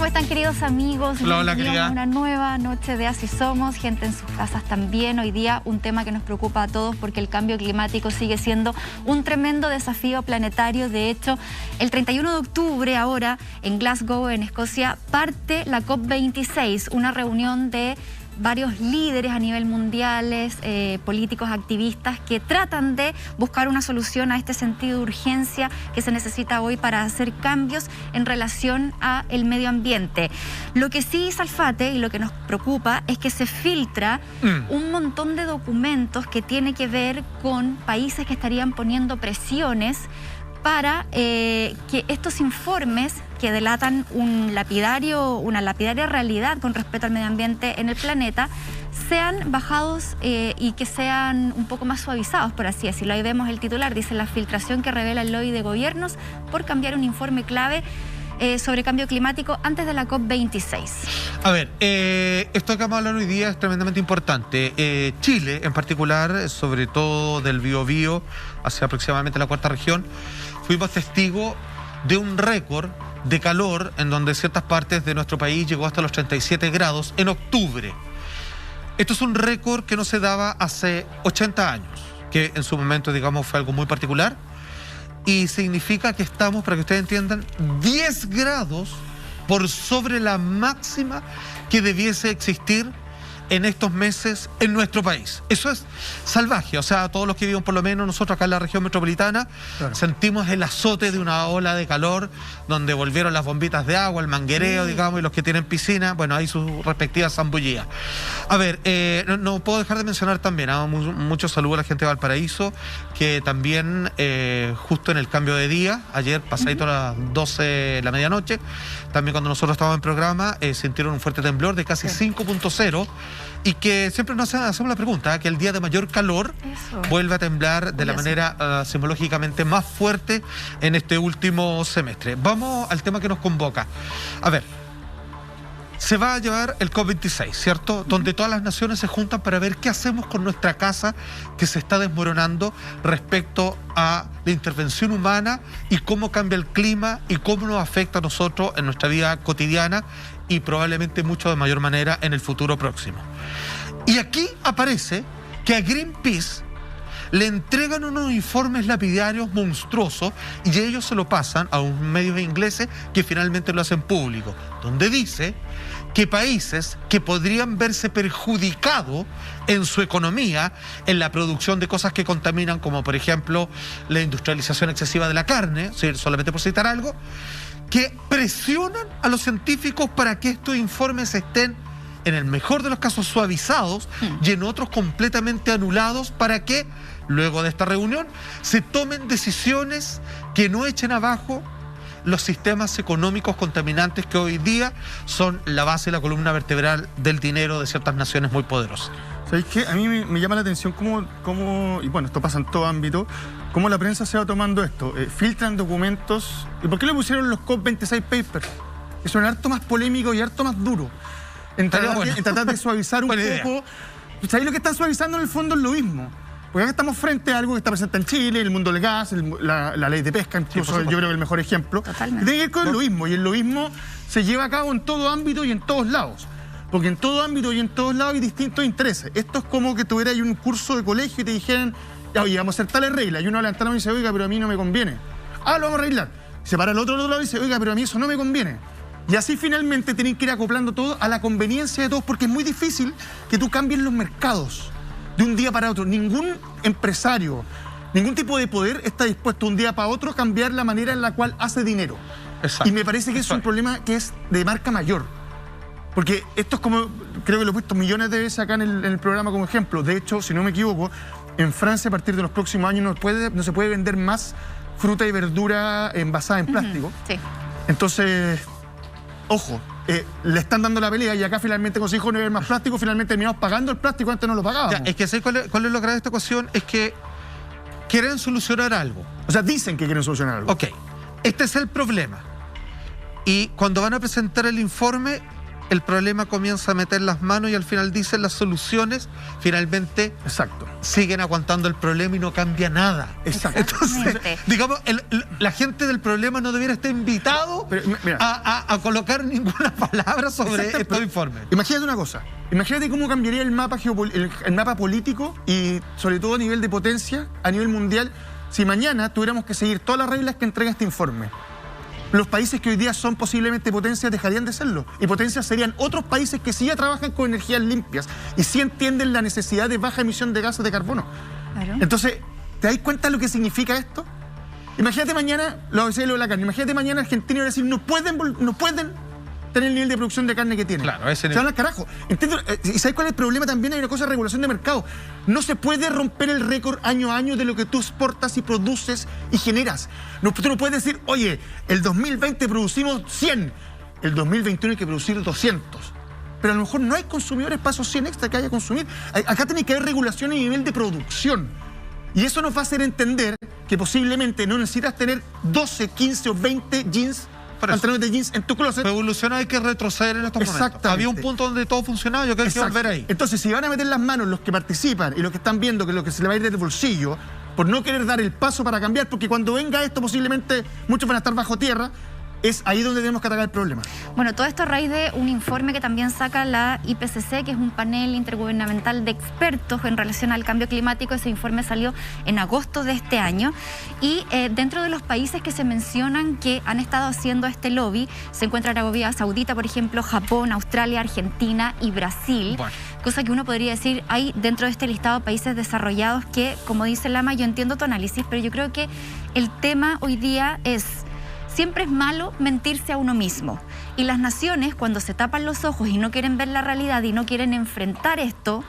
¿Cómo están, queridos amigos? Hola, bienvenidos a una nueva noche de Así Somos, gente en sus casas también. Hoy día un tema que nos preocupa a todos porque el cambio climático sigue siendo un tremendo desafío planetario. De hecho, el 31 de octubre ahora en Glasgow, en Escocia, parte la COP26, una reunión de varios líderes a nivel mundiales, políticos, activistas, que tratan de buscar una solución a este sentido de urgencia que se necesita hoy para hacer cambios en relación al medio ambiente. Lo que sí, Salfate, y lo que nos preocupa es que se filtra un montón de documentos que tiene que ver con países que estarían poniendo presiones para que estos informes que delatan una lapidaria realidad con respecto al medio ambiente en el planeta, sean bajados y que sean un poco más suavizados, por así decirlo. Ahí vemos el titular, dice: la filtración que revela el lobby de gobiernos por cambiar un informe clave sobre cambio climático antes de la COP26. A ver, esto que vamos a hablar hoy día es tremendamente importante. Chile, en particular, sobre todo del Biobío, hacia aproximadamente la cuarta región, fuimos testigos de un récord de calor en donde ciertas partes de nuestro país llegó hasta los 37 grados en octubre. Esto es un récord que no se daba hace 80 años, que en su momento, digamos, fue algo muy particular. Y significa que estamos, para que ustedes entiendan, 10 grados por sobre la máxima que debiese existir en estos meses en nuestro país. Eso es salvaje. O sea, todos los que viven, por lo menos nosotros acá en la región metropolitana, claro, sentimos el azote de una ola de calor donde volvieron las bombitas de agua, el manguereo, digamos, y los que tienen piscina, bueno, hay sus respectivas zambullías. A ver, no puedo dejar de mencionar también, muchos saludos a la gente de Valparaíso, que también justo en el cambio de día, ayer pasadito a las 12 de la medianoche, también cuando nosotros estábamos en programa, sintieron un fuerte temblor de casi 5.0, y que siempre nos hacemos la pregunta, que el día de mayor calor vuelve a temblar de la manera simbológicamente más fuerte en este último semestre. Vamos al tema que nos convoca. A ver, se va a llevar el COP26, ¿cierto? Donde todas las naciones se juntan para ver qué hacemos con nuestra casa que se está desmoronando respecto a la intervención humana y cómo cambia el clima y cómo nos afecta a nosotros en nuestra vida cotidiana y probablemente mucho de mayor manera en el futuro próximo. Y aquí aparece que a Greenpeace le entregan unos informes lapidarios monstruosos y ellos se lo pasan a unos medios ingleses que finalmente lo hacen público, donde dice que países que podrían verse perjudicados en su economía, en la producción de cosas que contaminan, como por ejemplo la industrialización excesiva de la carne, solamente por citar algo, que presionan a los científicos para que estos informes estén, en el mejor de los casos, suavizados y en otros completamente anulados, para que luego de esta reunión se tomen decisiones que no echen abajo los sistemas económicos contaminantes que hoy día son la base y la columna vertebral del dinero de ciertas naciones muy poderosas. ¿Sabéis qué? A mí me llama la atención cómo, y bueno, esto pasa en todo ámbito, cómo la prensa se va tomando esto. Filtran documentos. ¿Y por qué le pusieron los COP26 papers? Que son harto más polémicos y harto más duros. En tratar de suavizar un poco. ¿Sabéis lo que están suavizando en el fondo? Es lo mismo. Porque acá estamos frente a algo que está presente en Chile, el mundo del gas, la ley de pesca, incluso yo creo que el mejor ejemplo. Totalmente. Tiene que ver con el lobismo, y el lobismo se lleva a cabo en todo ámbito y en todos lados. Porque en todo ámbito y en todos lados hay distintos intereses. Esto es como que tuviera ahí un curso de colegio y te dijeran, oye, vamos a hacer tales reglas. Y uno levanta la mano y dice, oiga, pero a mí no me conviene. Ah, lo vamos a arreglar. Se para el otro lado y dice, oiga, pero a mí eso no me conviene. Y así finalmente tienen que ir acoplando todo a la conveniencia de todos, porque es muy difícil que tú cambies los mercados de un día para otro. Ningún empresario, ningún tipo de poder está dispuesto un día para otro a cambiar la manera en la cual hace dinero. Exacto. Y me parece que es un problema que es de marca mayor. Porque esto es como, creo que lo he puesto millones de veces acá en el programa como ejemplo. De hecho, si no me equivoco, en Francia a partir de los próximos años no se puede vender más fruta y verdura envasada en plástico. Sí. Entonces, ojo, le están dando la pelea y acá finalmente con su hijo no hay más plástico, finalmente terminamos pagando el plástico, antes no lo pagábamos. Ya, es que ¿sabes cuál es lo grave de esta ecuación? Es que quieren solucionar algo. O sea, dicen que quieren solucionar algo. Ok, este es el problema. Y cuando van a presentar el informe, el problema comienza a meter las manos y al final dicen las soluciones, finalmente Exacto. siguen aguantando el problema y no cambia nada. Exacto. Entonces, digamos, la gente del problema no debiera estar invitado a colocar ninguna palabra sobre estos informes. Imagínate una cosa. Imagínate cómo cambiaría el mapa político y sobre todo a nivel de potencia, a nivel mundial, si mañana tuviéramos que seguir todas las reglas que entrega este informe. Los países que hoy día son posiblemente potencias dejarían de serlo. Y potencias serían otros países que sí ya trabajan con energías limpias y sí entienden la necesidad de baja emisión de gases de carbono. Claro. Entonces, ¿te das cuenta de lo que significa esto? Imagínate mañana, lo decía lo de la carne, imagínate mañana Argentina va a decir, no pueden tener el nivel de producción de carne que tienen. Claro, ese se van al carajo. ¿Entiendes? ¿Y sabes cuál es el problema? También hay una cosa de regulación de mercado. No se puede romper el récord año a año de lo que tú exportas y produces y generas. No, tú no puedes decir, oye, el 2020 producimos 100, el 2021 hay que producir 200. Pero a lo mejor no hay consumidores para esos 100 extra que haya que consumir. Acá tiene que haber regulación a nivel de producción. Y eso nos va a hacer entender que posiblemente no necesitas tener 12, 15 o 20 jeans, pantalones de jeans en tu closet. Para evolucionar hay que retroceder en estos momentos. Había un punto donde todo funcionaba, yo creo que hay que volver ahí. Entonces, si van a meter las manos los que participan y los que están viendo que lo que se le va a ir del bolsillo, por no querer dar el paso para cambiar, porque cuando venga esto posiblemente muchos van a estar bajo tierra, es ahí donde tenemos que atacar el problema. Bueno, todo esto a raíz de un informe que también saca la IPCC, que es un panel intergubernamental de expertos en relación al cambio climático. Ese informe salió en agosto de este año. Y dentro de los países que se mencionan que han estado haciendo este lobby, se encuentra Arabia Saudita, por ejemplo, Japón, Australia, Argentina y Brasil. Bueno. Cosa que uno podría decir, hay dentro de este listado países desarrollados que, como dice Lama, yo entiendo tu análisis, pero yo creo que el tema hoy día es... Siempre es malo mentirse a uno mismo. Y las naciones, cuando se tapan los ojos y no quieren ver la realidad y no quieren enfrentar esto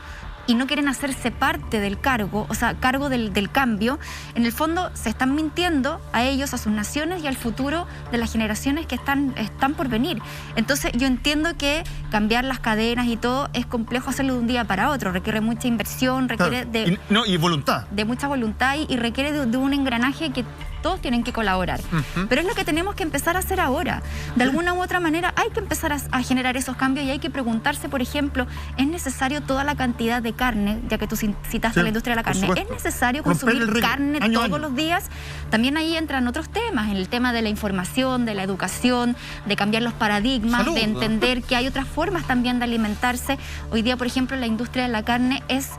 y no quieren hacerse parte del cargo, o sea, cargo del cambio, en el fondo se están mintiendo a ellos, a sus naciones y al futuro de las generaciones que están por venir. Entonces, yo entiendo que cambiar las cadenas y todo es complejo hacerlo de un día para otro. Requiere mucha inversión, requiere y voluntad. De mucha voluntad y requiere de un engranaje que todos tienen que colaborar. Pero es lo que tenemos que empezar a hacer ahora. De alguna u otra manera hay que empezar a generar esos cambios y hay que preguntarse, por ejemplo, ¿es necesario toda la cantidad de carne, ya que tú citaste a la industria de la carne? ¿Es necesario consumir carne todos los días? También ahí entran otros temas, en el tema de la información, de la educación, de cambiar los paradigmas, de entender que hay otras formas también de alimentarse. Hoy día, por ejemplo, la industria de la carne es...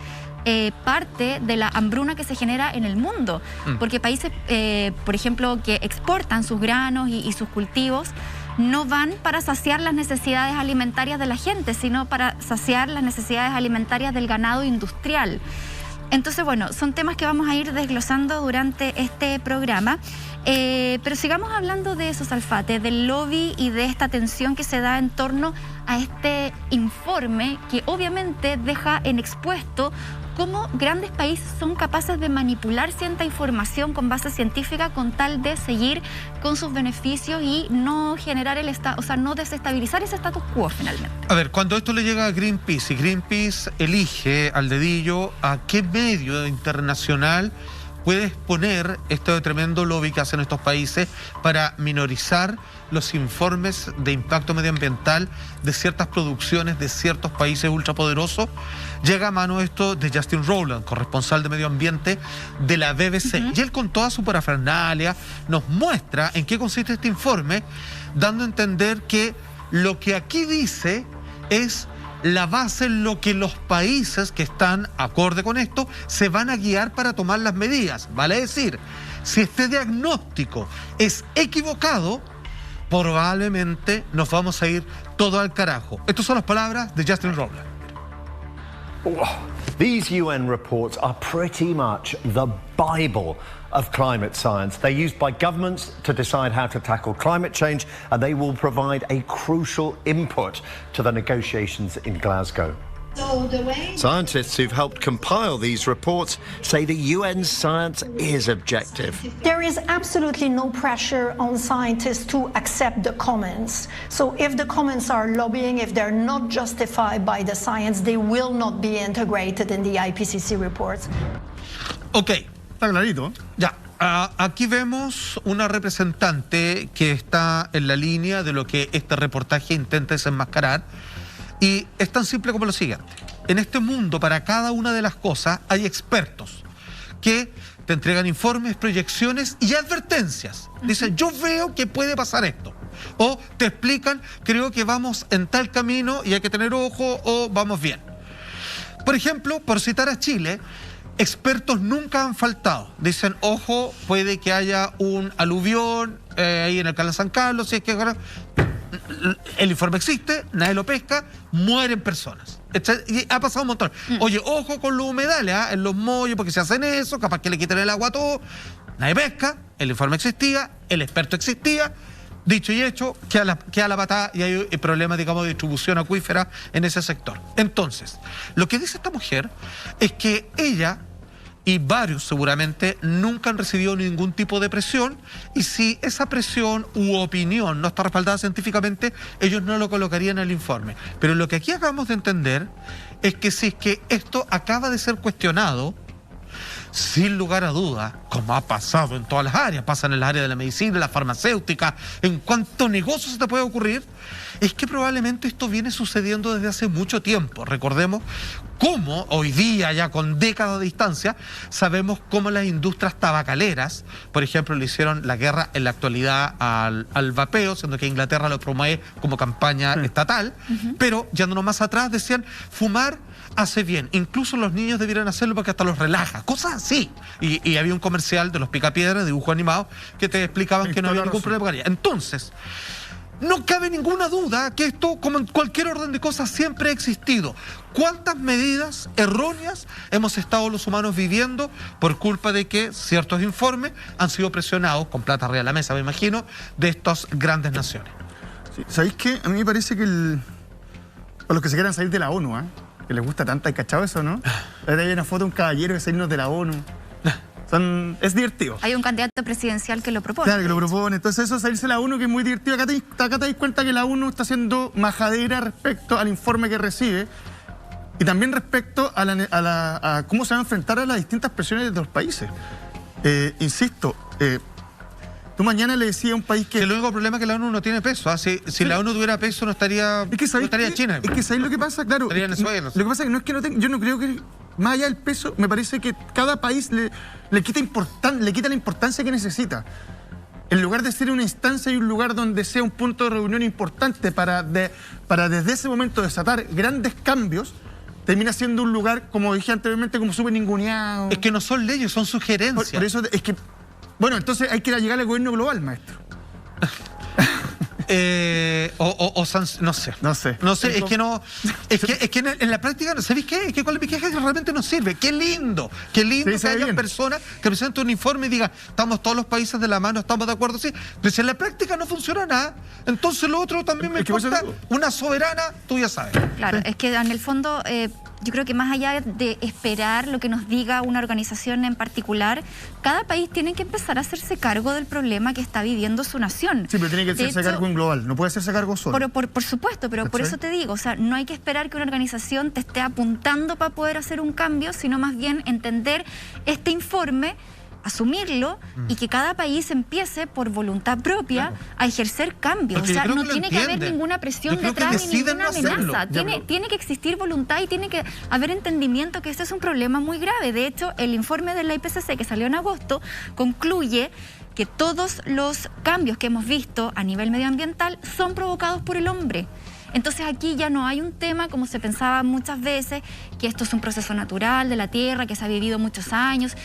parte de la hambruna que se genera en el mundo, porque países, por ejemplo, que exportan sus granos y sus cultivos, no van para saciar las necesidades alimentarias de la gente, sino para saciar las necesidades alimentarias del ganado industrial. Entonces, bueno, son temas que vamos a ir desglosando durante este programa. Pero sigamos hablando de eso, Salfate, del lobby y de esta tensión que se da en torno a este informe que obviamente deja en expuesto cómo grandes países son capaces de manipular cierta información con base científica con tal de seguir con sus beneficios y no generar no desestabilizar ese status quo finalmente. A ver, cuando esto le llega a Greenpeace y Greenpeace elige al dedillo a qué medio internacional puede exponer este tremendo lobby que hacen estos países para minorizar los informes de impacto medioambiental de ciertas producciones de ciertos países ultrapoderosos, llega a mano esto de Justin Rowland, corresponsal de medio ambiente de la BBC. Y él, con toda su parafernalia, nos muestra en qué consiste este informe, dando a entender que lo que aquí dice es la base en lo que los países que están acorde con esto se van a guiar para tomar las medidas. Vale decir, si este diagnóstico es equivocado, probablemente nos vamos a ir todo al carajo. Estas son las palabras de Justin Rowland. These UN reports are pretty much the Bible of climate science. They're used by governments to decide how to tackle climate change, and they will provide a crucial input to the negotiations in Glasgow. Scientists who've helped compile these reports say the UN's science is objective. There is absolutely no pressure on scientists to accept the comments. So if the comments are lobbying, if they're not justified by the science, they will not be integrated in the IPCC reports. Ok. Está clarito. Ya. Aquí vemos una representante que está en la línea de lo que este reportaje intenta desenmascarar, y es tan simple como lo siguiente. En este mundo, para cada una de las cosas, hay expertos que te entregan informes, proyecciones y advertencias. Dicen, yo veo que puede pasar esto. O te explican, creo que vamos en tal camino y hay que tener ojo, o vamos bien. Por ejemplo, por citar a Chile, expertos nunca han faltado. Dicen, ojo, puede que haya un aluvión ahí en el canal San Carlos, si es que el informe existe, nadie lo pesca, mueren personas. Y ha pasado un montón. Oye, ojo con los humedales, en los molles, porque si hacen eso, capaz que le quiten el agua a todo. Nadie pesca, el informe existía, el experto existía. Dicho y hecho, queda la patada y hay problemas, digamos, de distribución acuífera en ese sector. Entonces, lo que dice esta mujer es que ella y varios seguramente nunca han recibido ningún tipo de presión, y si esa presión u opinión no está respaldada científicamente, ellos no lo colocarían en el informe. Pero lo que aquí acabamos de entender es que si es que esto acaba de ser cuestionado, sin lugar a duda, como ha pasado en todas las áreas, pasa en el área de la medicina, la farmacéutica, en cuanto negocio se te puede ocurrir, es que probablemente esto viene sucediendo desde hace mucho tiempo. Recordemos cómo hoy día, ya con décadas de distancia, sabemos cómo las industrias tabacaleras, por ejemplo, le hicieron la guerra en la actualidad al vapeo, siendo que Inglaterra lo promueve como campaña estatal, pero yéndonos más atrás decían, fumar hace bien, incluso los niños debieran hacerlo porque hasta los relaja, cosas así. Y había un comercial de los Picapiedras, dibujo animado, que te explicaban que no había ningún problema con ella. Entonces, no cabe ninguna duda que esto, como en cualquier orden de cosas, siempre ha existido. ¿Cuántas medidas erróneas hemos estado los humanos viviendo por culpa de que ciertos informes han sido presionados, con plata arriba de la mesa, me imagino, de estas grandes naciones? Sí, ¿sabéis qué? A mí me parece que para los que se quieran salir de la ONU, que les gusta tanto, ¿hay cachado eso, no? Hay una foto de un caballero de salirnos de la ONU. Es divertido. Hay un candidato presidencial que lo propone. Claro, que lo propone. Entonces eso, salirse de la ONU, que es muy divertido. Acá te das cuenta que la ONU está haciendo majadera respecto al informe que recibe y también respecto a cómo se van a enfrentar a las distintas presiones de los países. Insisto, tú mañana le decías a un país que... El único problema es que la ONU no tiene peso. Si la ONU tuviera peso, no estaría China. Es que ¿sabéis lo que pasa? Claro. Estaría Venezuela. Lo que pasa es que yo no creo que... Más allá del peso, me parece que cada país le quita la importancia que necesita. En lugar de ser una instancia y un lugar donde sea un punto de reunión importante para desde ese momento desatar grandes cambios, termina siendo un lugar, como dije anteriormente, como súper ninguneado. Es que no son leyes, son sugerencias. Por eso es que... Bueno, entonces hay que llegar al gobierno global, maestro. No sé. Es que en la práctica, ¿sabéis qué? Es que con la queja realmente no sirve. Qué lindo que haya personas que presenten un informe y digan, estamos todos los países de la mano, estamos de acuerdo, sí. Pero si en la práctica no funciona nada, entonces lo otro también me importa. Una soberana, tú ya sabes. Claro, es que en el fondo... yo creo que más allá de esperar lo que nos diga una organización en particular, cada país tiene que empezar a hacerse cargo del problema que está viviendo su nación. Sí, pero tiene que hacerse cargo en global, no puede hacerse cargo solo. Por supuesto, pero por eso te digo, o sea, no hay que esperar que una organización te esté apuntando para poder hacer un cambio, sino más bien entender este informe, asumirlo y que cada país empiece por voluntad propia a ejercer cambios. Porque o sea, no tiene que haber ninguna presión detrás ni ninguna amenaza. Tiene que existir voluntad y tiene que haber entendimiento que este es un problema muy grave. De hecho, el informe de la IPCC que salió en agosto concluye que todos los cambios que hemos visto a nivel medioambiental son provocados por el hombre. Entonces aquí ya no hay un tema, como se pensaba muchas veces, que esto es un proceso natural de la Tierra, que se ha vivido muchos años,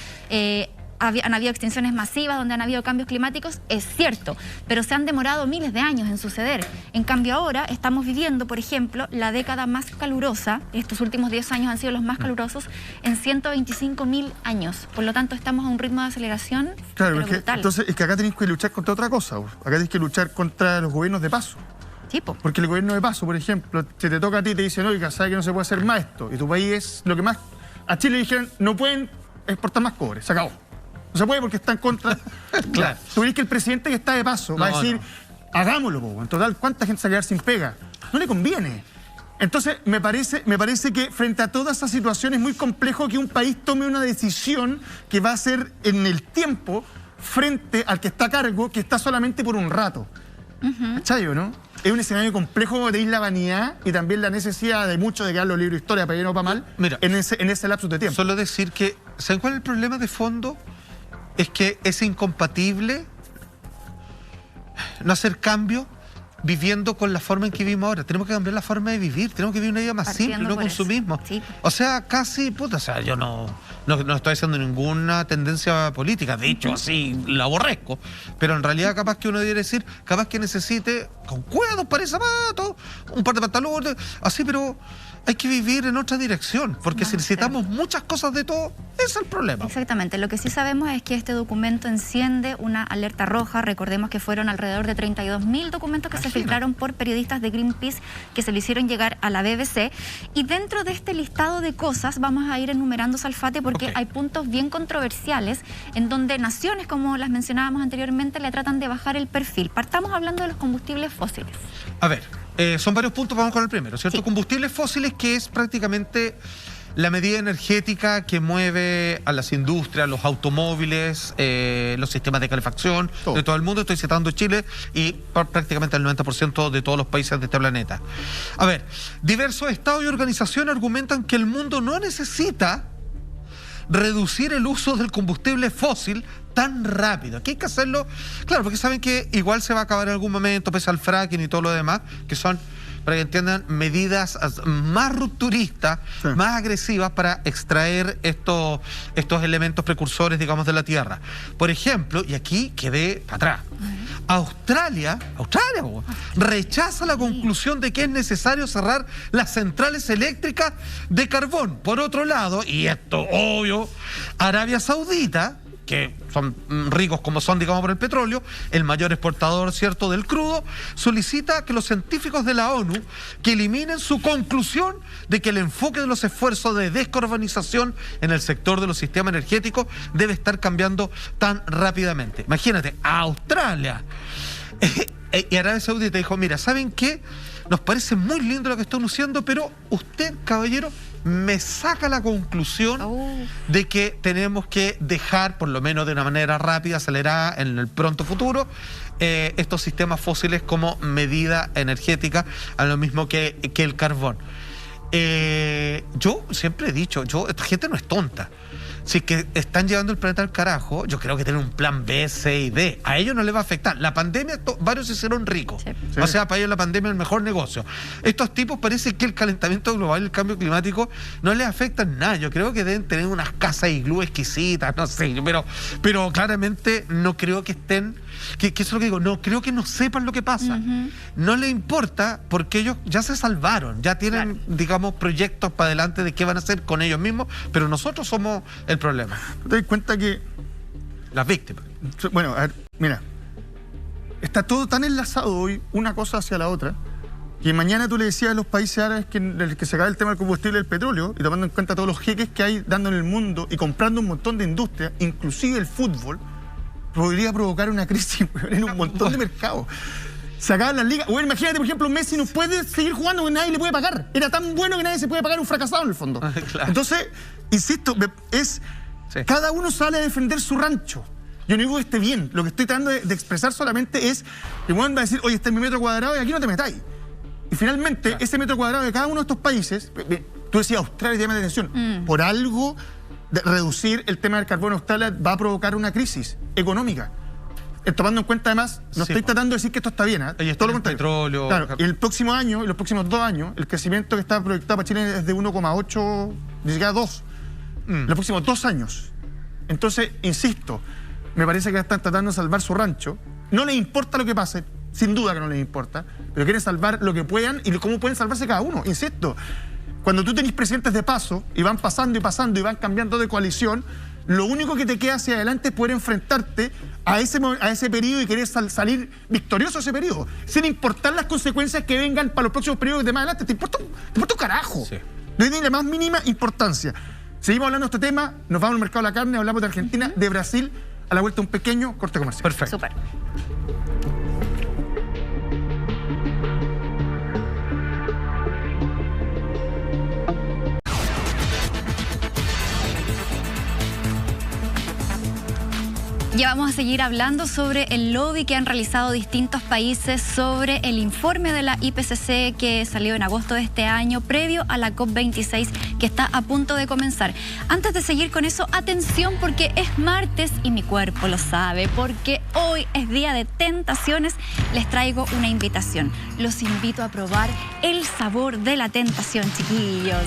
han habido extinciones masivas donde han habido cambios climáticos, es cierto, pero se han demorado miles de años en suceder. En cambio ahora estamos viviendo, por ejemplo, la década más calurosa, estos últimos 10 años han sido los más calurosos, en 125.000 años. Por lo tanto, estamos a un ritmo de aceleración brutal. Entonces, es que acá tenéis que luchar contra otra cosa. Acá tenéis que luchar contra los gobiernos de paso. Tipo. Porque el gobierno de paso, por ejemplo, si te toca a ti y te dicen, oiga, ¿sabes que no se puede hacer más esto? Y tu país es lo que más... A Chile le dijeron, no pueden exportar más cobre, se acabó. No se puede porque está en contra. Claro. Tú ves que el presidente que está de paso va a decir, hagámoslo, en total, ¿cuánta gente se va a quedar sin pega? No le conviene. Entonces, me parece que frente a toda esa situación es muy complejo que un país tome una decisión que va a ser en el tiempo frente al que está a cargo, que está solamente por un rato. ¿Cachai, no? Es un escenario complejo de la vanidad y también la necesidad de muchos de crear los libros de historia, para bien o para mal, Mira, en ese lapso de tiempo. Solo decir que, ¿saben cuál es el problema de fondo? Es que es incompatible no hacer cambio viviendo con la forma en que vivimos ahora. Tenemos que cambiar la forma de vivir, tenemos que vivir una vida más Partiendo simple, no por eso. consumismo. Sí. O sea, casi, puta, o sea, yo no estoy haciendo ninguna tendencia política, de hecho, así la aborrezco, pero en realidad capaz que uno debería decir, capaz que necesite con cuerdas, par de zapatos, un par de pantalones, así, pero hay que vivir en otra dirección, porque si necesitamos muchas cosas de todo, ese es el problema. Exactamente. Lo que sí sabemos es que este documento enciende una alerta roja. Recordemos que fueron alrededor de 32.000 documentos que se filtraron por periodistas de Greenpeace que se le hicieron llegar a la BBC. Y dentro de este listado de cosas vamos a ir enumerando, Salfate, porque hay puntos bien controversiales en donde naciones, como las mencionábamos anteriormente, le tratan de bajar el perfil. Partamos hablando de los combustibles fósiles. A ver, son varios puntos, vamos con el primero, ¿cierto? Sí. Combustibles fósiles, que es prácticamente la medida energética que mueve a las industrias, los automóviles, los sistemas de calefacción de todo el mundo. Estoy citando Chile y prácticamente el 90% de todos los países de este planeta. A ver, diversos estados y organizaciones argumentan que el mundo no necesita reducir el uso del combustible fósil tan rápido. Aquí hay que hacerlo, claro, porque saben que igual se va a acabar en algún momento, pese al fracking y todo lo demás, que son, para que entiendan, medidas más rupturistas, más agresivas para extraer estos elementos precursores, digamos, de la Tierra. Por ejemplo, y aquí quedé para atrás, Australia rechaza la conclusión de que es necesario cerrar las centrales eléctricas de carbón. Por otro lado, y esto obvio, Arabia Saudita, que son ricos como son, digamos, por el petróleo, el mayor exportador, ¿cierto?, del crudo, solicita que los científicos de la ONU que eliminen su conclusión de que el enfoque de los esfuerzos de descarbonización en el sector de los sistemas energéticos debe estar cambiando tan rápidamente. Imagínate, Australia y Arabia Saudita dijo, mira, ¿saben qué? Nos parece muy lindo lo que están haciendo, pero usted, caballero, me saca la conclusión de que tenemos que dejar, por lo menos de una manera rápida, acelerada, en el pronto futuro, estos sistemas fósiles como medida energética, a lo mismo que el carbón. Yo siempre he dicho, esta gente no es tonta. Si es que están llevando el planeta al carajo, yo creo que tienen un plan B, C y D. A ellos no les va a afectar. La pandemia, varios se hicieron ricos. Sí. O sea, para ellos la pandemia es el mejor negocio. Estos tipos parece que el calentamiento global y el cambio climático no les afecta en nada. Yo creo que deben tener unas casas iglú exquisitas, no sé, pero claramente no creo que estén, que eso es lo que digo, no creo que no sepan lo que pasa. No les importa porque ellos ya se salvaron, ya tienen, digamos, proyectos para adelante de qué van a hacer con ellos mismos, pero nosotros somos el problema. ¿Te das cuenta que las víctimas? Bueno, a ver, mira, está todo tan enlazado hoy, una cosa hacia la otra, que mañana tú le decías a los países árabes que se acabe el tema del combustible del petróleo, y tomando en cuenta todos los jeques que hay dando en el mundo y comprando un montón de industrias, inclusive el fútbol, podría provocar una crisis en un montón de mercados. Se acaban las ligas. Bueno, imagínate, por ejemplo, Messi no puede seguir jugando porque nadie le puede pagar. Era tan bueno que nadie se puede pagar, un fracasado en el fondo. Claro. Entonces, insisto, cada uno sale a defender su rancho. Yo no digo que esté bien. Lo que estoy tratando de expresar solamente es que uno va a decir, oye, este es mi metro cuadrado y aquí no te metáis. Y finalmente, ese metro cuadrado de cada uno de estos países, tú decías Australia, llama la atención, por algo de reducir el tema del carbono, Australia va a provocar una crisis económica. Tomando en cuenta, además, no estoy tratando de decir que esto está bien, ¿eh? Todo lo contrario. Petróleo. Claro, el próximo año y los próximos 2 años, el crecimiento que está proyectado para Chile es de 1,8, ni siquiera 2. Los próximos 2 años. Entonces, insisto, me parece que están tratando de salvar su rancho. No les importa lo que pase, sin duda que no les importa, pero quieren salvar lo que puedan y cómo pueden salvarse cada uno. Insisto, cuando tú tenés presidentes de paso y van pasando y pasando y van cambiando de coalición, lo único que te queda hacia adelante es poder enfrentarte a ese periodo y querer salir victorioso de ese periodo, sin importar las consecuencias que vengan para los próximos periodos de más adelante. Te importa un carajo. Sí. No tiene la más mínima importancia. Seguimos hablando de este tema, nos vamos al mercado de la carne, hablamos de Argentina, de Brasil, a la vuelta un pequeño corte comercial. Perfecto. Súper. Ya vamos a seguir hablando sobre el lobby que han realizado distintos países sobre el informe de la IPCC que salió en agosto de este año, previo a la COP26 que está a punto de comenzar. Antes de seguir con eso, atención porque es martes y mi cuerpo lo sabe, porque hoy es día de tentaciones. Les traigo una invitación. Los invito a probar el sabor de la tentación, chiquillos.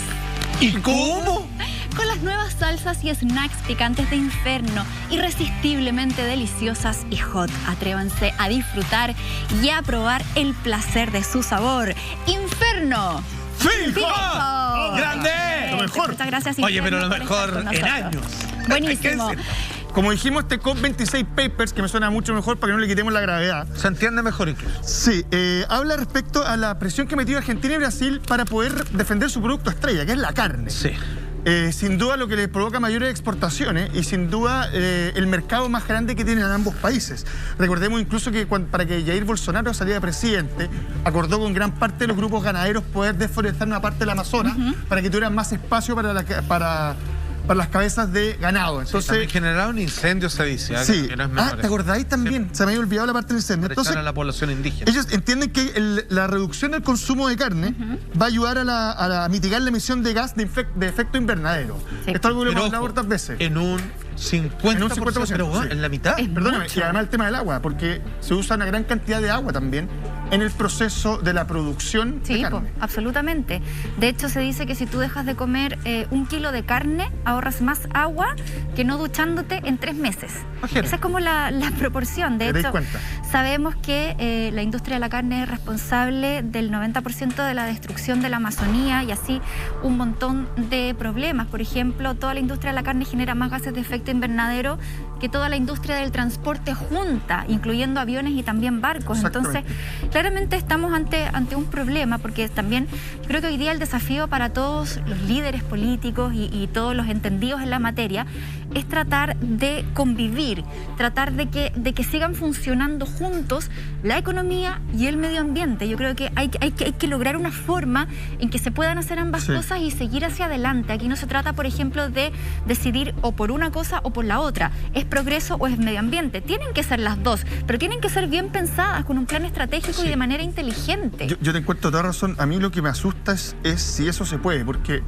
¿Y cómo? Con las nuevas salsas y snacks picantes de Inferno, irresistiblemente deliciosas y hot. Atrévanse a disfrutar y a probar el placer de su sabor. ¡Inferno! ¡Fijo! ¡Grande! Lo mejor. Muchas gracias, Oye, Inferno, pero lo por estar mejor con en nosotros. años. Buenísimo. Como dijimos, este COP26 Papers, que me suena mucho mejor para que no le quitemos la gravedad. Se entiende mejor incluso. Sí, habla respecto a la presión que metió Argentina y Brasil para poder defender su producto estrella, que es la carne. Sí. Sin duda lo que les provoca mayores exportaciones y sin duda el mercado más grande que tienen ambos países. Recordemos incluso que para que Jair Bolsonaro saliera presidente, acordó con gran parte de los grupos ganaderos poder desforestar una parte del Amazonas para que tuvieran más espacio para las cabezas de ganado. Entonces, También generaron incendios, se dice. sí. Que no es menor. ¿Te acordáis también? Se me había olvidado la parte del incendio. Para Entonces, echar a la población indígena. ellos entienden que la reducción del consumo de carne va a ayudar a mitigar la emisión de gas de efecto invernadero. Sí. Esto es algo que lo hemos Pero hablado ojo, otras veces. En un 50%, pero bueno, sí. en la mitad. Perdóname, mucho. y además el tema del agua, porque se usa una gran cantidad de agua también en el proceso de la producción de Sí, carne. absolutamente. De hecho, se dice que si tú dejas de comer 1 kilo de carne, ahorras más agua que no duchándote en 3 meses. Imagínate. Esa es como la proporción. De ¿Te dais hecho, cuenta? sabemos que la industria de la carne es responsable del 90% de la destrucción de la Amazonía y así un montón de problemas. Por ejemplo, toda la industria de la carne genera más gases de efecto invernadero que toda la industria del transporte junta, incluyendo aviones y también barcos. Entonces, Exactamente. claramente estamos ante un problema, porque también creo que hoy día el desafío para todos los líderes políticos y todos los entendidos en la materia es tratar de convivir, tratar de que sigan funcionando juntos la economía y el medio ambiente. Yo creo que hay que lograr una forma en que se puedan hacer ambas Sí. cosas y seguir hacia adelante. Aquí no se trata, por ejemplo, de decidir o por una cosa o por la otra. ¿Es progreso o es medio ambiente? Tienen que ser las dos, pero tienen que ser bien pensadas, con un plan estratégico y de manera inteligente. Yo te encuentro toda razón. A mí lo que me asusta es si eso se puede, porque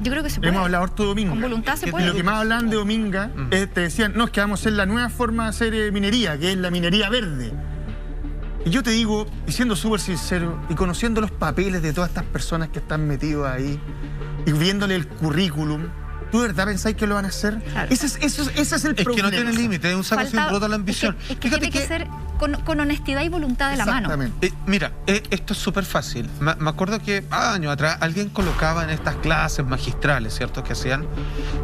Yo creo que se puede. hemos hablado harto de Dominga. Con voluntad se Y puede. lo que más hablan de Dominga, te decían, no, es que vamos a hacer la nueva forma de hacer minería, que es la minería verde. Y yo te digo, y siendo súper sincero, y conociendo los papeles de todas estas personas que están metidos ahí, y viéndole el currículum, ¿tú de verdad pensáis que lo van a hacer? Claro. Ese es el Es problema. que no tiene límite, es un saco sin Falta- rota la ambición. Es que tiene que ser con honestidad y voluntad de la mano. Exactamente. Mira, esto es súper fácil. Me acuerdo que años atrás alguien colocaba en estas clases magistrales, ¿cierto? Que hacían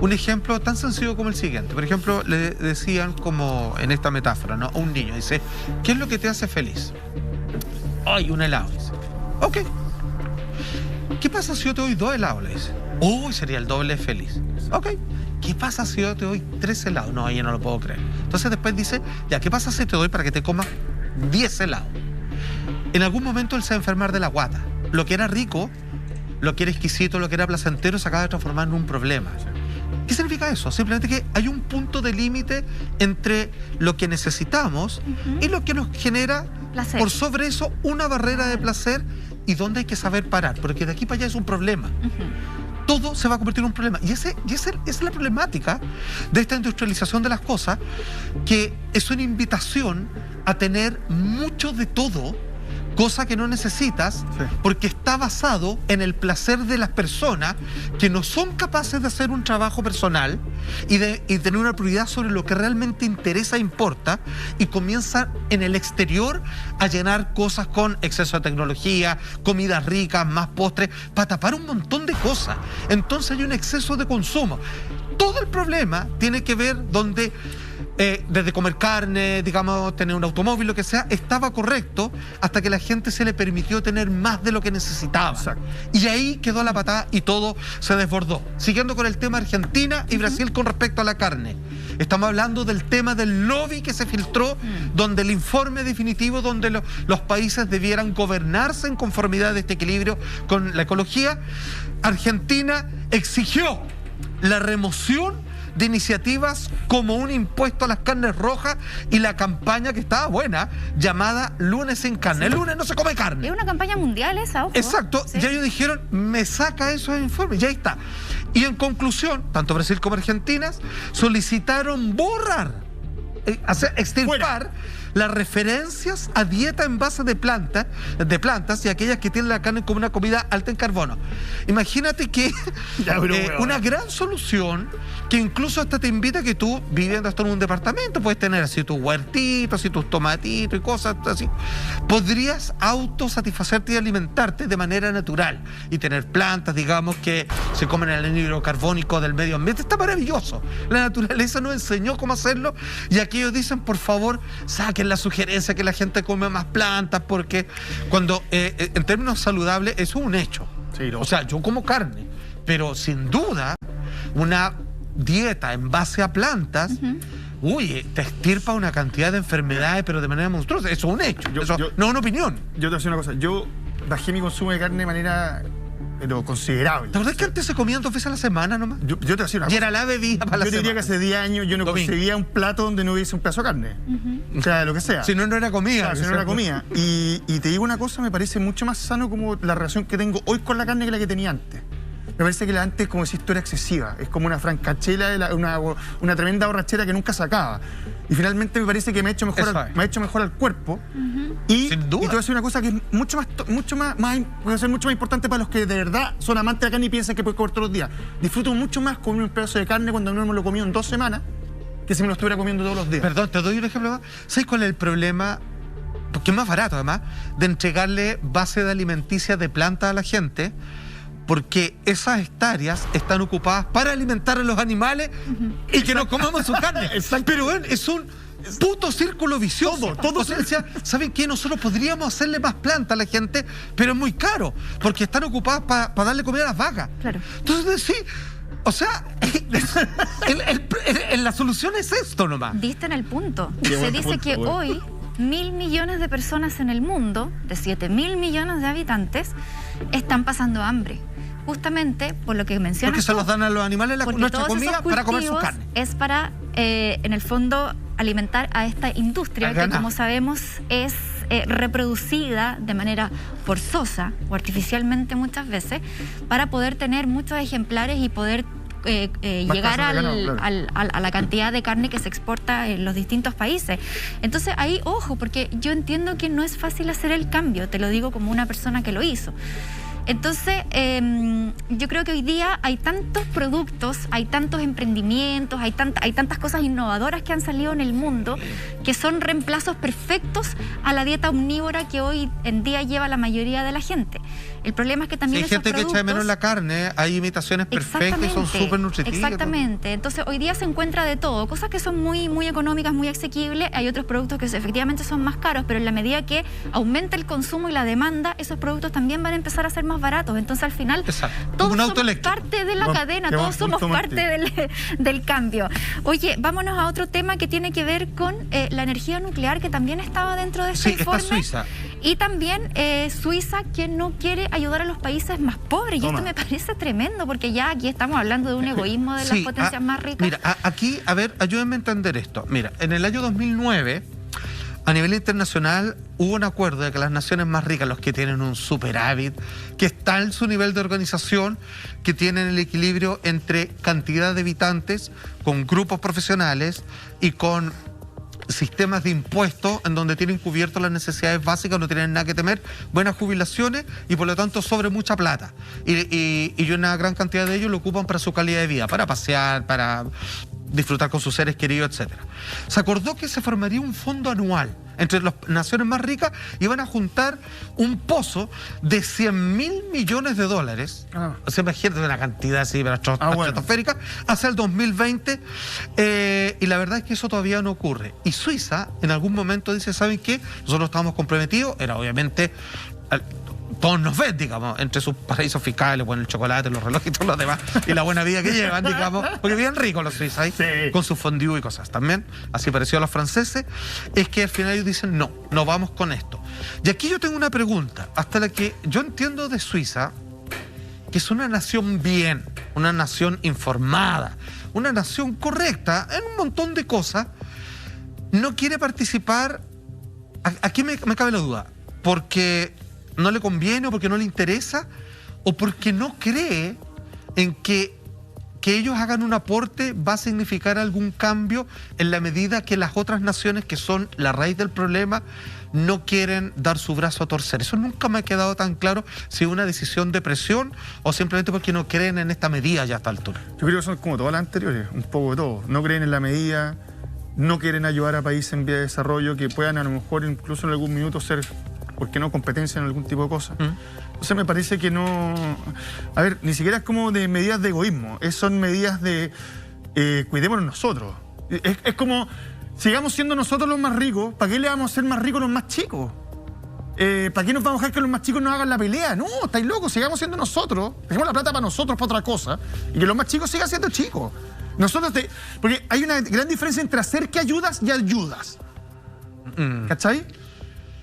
un ejemplo tan sencillo como el siguiente. Por ejemplo, le decían como en esta metáfora, ¿no? A un niño dice, ¿qué es lo que te hace feliz? Ay, un helado. Dice. Ok. ¿Qué pasa si yo te doy 2 helados? Le dice. Uy, sería el doble de feliz. Ok. ¿Qué pasa si yo te doy 3 helados? No, yo no lo puedo creer. Entonces después dice, ya, ¿qué pasa si te doy para que te comas 10 helados? En algún momento él se va a enfermar de la guata. Lo que era rico, lo que era exquisito, lo que era placentero, se acaba de transformar en un problema. ¿Qué significa eso? Simplemente que hay un punto de límite entre lo que necesitamos y lo que nos genera, Placer. por sobre eso, una barrera de placer y donde hay que saber parar, porque de aquí para allá es un problema. Todo se va a convertir en un problema. Y esa es la problemática de esta industrialización de las cosas, que es una invitación a tener mucho de todo, cosa que no necesitas, porque está basado en el placer de las personas que no son capaces de hacer un trabajo personal y tener una prioridad sobre lo que realmente interesa e importa, y comienzan en el exterior a llenar cosas con exceso de tecnología, comidas ricas, más postres, para tapar un montón de cosas. Entonces hay un exceso de consumo. Todo el problema tiene que ver donde desde comer carne, digamos, tener un automóvil, lo que sea, estaba correcto hasta que la gente se le permitió tener más de lo que necesitaba. Exacto. Y ahí quedó la patada y todo se desbordó. Siguiendo con el tema Argentina y Brasil con respecto a la carne. Estamos hablando del tema del lobby que se filtró, donde el informe definitivo, donde los países debieran gobernarse en conformidad de este equilibrio con la ecología. Argentina exigió la remoción de iniciativas como un impuesto a las carnes rojas y la campaña que estaba buena, llamada Lunes sin carne. El lunes no se come carne. Es una campaña mundial esa, ojo. Exacto, Sí. ya ellos dijeron, me saca esos informes, ya está. Y en conclusión, tanto Brasil como Argentina solicitaron borrar, extirpar las referencias a dieta en base de plantas y aquellas que tienen la carne como una comida alta en carbono. Imagínate que una gran solución que incluso hasta te invita a que tú, viviendo hasta en un departamento, puedes tener así tus huertitos, así tus tomatitos y cosas así. Podrías autosatisfacerte y alimentarte de manera natural y tener plantas, digamos, que se comen el anhídrido carbónico del medio ambiente. Está maravilloso. La naturaleza nos enseñó cómo hacerlo y aquí ellos dicen, por favor, saquen la sugerencia que la gente come más plantas, porque cuando en términos saludables eso es un hecho. Sí, o sea, yo como carne, pero sin duda una dieta en base a plantas, te extirpa una cantidad de enfermedades, pero de manera monstruosa. Eso es un hecho, no es una opinión. Yo te voy a decir una cosa, yo bajé mi consumo de carne de manera pero considerable. ¿Te acuerdas que antes se comían 2 veces a la semana nomás? Yo te voy a decir una Y cosa. era la bebida para la Yo te diría semana. que hace 10 años yo no Domingo. concebía un plato donde no hubiese un pedazo de carne. O sea, lo que sea. Si no, no era comida. Claro, si no era comida. Y te digo una cosa, me parece mucho más sano como la relación que tengo hoy con la carne que la que tenía antes. Me parece que la antes, como decís tú, era excesiva. Es como una francachela, una tremenda borrachera que nunca se acaba. Y finalmente me parece que me ha hecho mejor al cuerpo. Y, Sin duda. y te voy a decir una cosa que es puede ser mucho más importante para los que de verdad son amantes de la carne y piensan que pueden comer todos los días. Disfruto mucho más comer un pedazo de carne cuando no me lo comido en 2 semanas que si me lo estuviera comiendo todos los días. Perdón, te doy un ejemplo más. ¿Sabes cuál es el problema? Porque es más barato, además, de entregarle base de alimenticia de planta a la gente, porque esas hectáreas están ocupadas para alimentar a los animales y que no comamos su carne. Pero bueno, es un puto círculo vicioso. Todo. O sea, ¿saben qué? Nosotros podríamos hacerle más planta a la gente, pero es muy caro, porque están ocupadas para darle comida a las vacas. Claro. Entonces, sí, o sea, la solución es esto nomás. Diste en el punto. Qué Se buen dice punto, que güey. hoy 1.000 millones de personas en el mundo, de 7.000 millones de habitantes, están pasando hambre. Justamente por lo que mencionas Porque se tú, los dan a los animales porque nuestra todos comida esos para comer su cultivos carne. es para, en el fondo, alimentar a esta industria A que, ganar. como sabemos, es reproducida de manera forzosa o artificialmente muchas veces para poder tener muchos ejemplares y poder llegar casas de ganado, claro. a la cantidad de carne que se exporta en los distintos países. Entonces ahí, ojo, porque yo entiendo que no es fácil hacer el cambio, te lo digo como una persona que lo hizo. Entonces, yo creo que hoy día hay tantos productos, hay tantos emprendimientos, hay tantas cosas innovadoras que han salido en el mundo que son reemplazos perfectos a la dieta omnívora que hoy en día lleva la mayoría de la gente. El problema es que también Si hay gente que echa de menos la carne, hay imitaciones perfectas y son súper nutritivas. Exactamente. Entonces, hoy día se encuentra de todo. Cosas que son muy, muy económicas, muy asequibles. Hay otros productos que efectivamente son más caros, pero en la medida que aumenta el consumo y la demanda, esos productos también van a empezar a ser más baratos. Entonces, al final, Exacto. todos Un auto somos eléctrico. parte de la Buen- cadena, qué buen todos somos punto, parte del cambio. Oye, vámonos a otro tema que tiene que ver con la energía nuclear, que también estaba dentro de este Sí, está informe. Suiza. Y también Suiza, que no quiere ayudar a los países más pobres. Y Toma. esto me parece tremendo, porque ya aquí estamos hablando de un egoísmo de las Sí, potencias más ricas. Mira, aquí, a ver, ayúdenme a entender esto. Mira, en el año 2009, a nivel internacional, hubo un acuerdo de que las naciones más ricas, los que tienen un superávit, que está en su nivel de organización, que tienen el equilibrio entre cantidad de habitantes, con grupos profesionales y con sistemas de impuestos en donde tienen cubiertas las necesidades básicas, no tienen nada que temer, buenas jubilaciones y por lo tanto sobre mucha plata. Y una gran cantidad de ellos lo ocupan para su calidad de vida, para pasear, para disfrutar con sus seres queridos, etcétera. Se acordó que se formaría un fondo anual entre las naciones más ricas y van a juntar un pozo de 100.000 millones de dólares. O sea, imagínate una cantidad así, bueno. estratosférica, hacia el 2020. Y la verdad es que eso todavía no ocurre. Y Suiza en algún momento dice, ¿saben qué? Nosotros estamos comprometidos. Era obviamente... todos nos ven, digamos, entre sus paraísos fiscales, bueno, el chocolate, los relojes y todo lo demás, y la buena vida que llevan, digamos, porque bien ricos los suizos ahí, Sí. con sus fondue y cosas también, así pareció a los franceses, es que al final ellos dicen, no vamos con esto. Y aquí yo tengo una pregunta, hasta la que yo entiendo de Suiza, que es una nación bien, una nación informada, una nación correcta en un montón de cosas, no quiere participar. Aquí me cabe la duda, porque no le conviene o porque no le interesa o porque no cree en que ellos hagan un aporte va a significar algún cambio en la medida que las otras naciones que son la raíz del problema no quieren dar su brazo a torcer. Eso nunca me ha quedado tan claro si es una decisión de presión o simplemente porque no creen en esta medida ya a esta altura. Yo creo que son como todas las anteriores, un poco de todo. No creen en la medida, no quieren ayudar a países en vía de desarrollo que puedan a lo mejor incluso en algún minuto ser, ¿por qué no?, competencia en algún tipo de cosa. Entonces me parece que no... A ver, ni siquiera es como de medidas de egoísmo, son medidas de cuidémonos nosotros. Es como, sigamos siendo nosotros los más ricos, ¿para qué le vamos a hacer más ricos los más chicos? ¿Para qué nos vamos a dejar que los más chicos nos hagan la pelea? No, estáis locos, sigamos siendo nosotros, dejemos la plata para nosotros, para otra cosa, y que los más chicos sigan siendo chicos. Porque hay una gran diferencia entre hacer que ayudas y ayudas. ¿Cachai?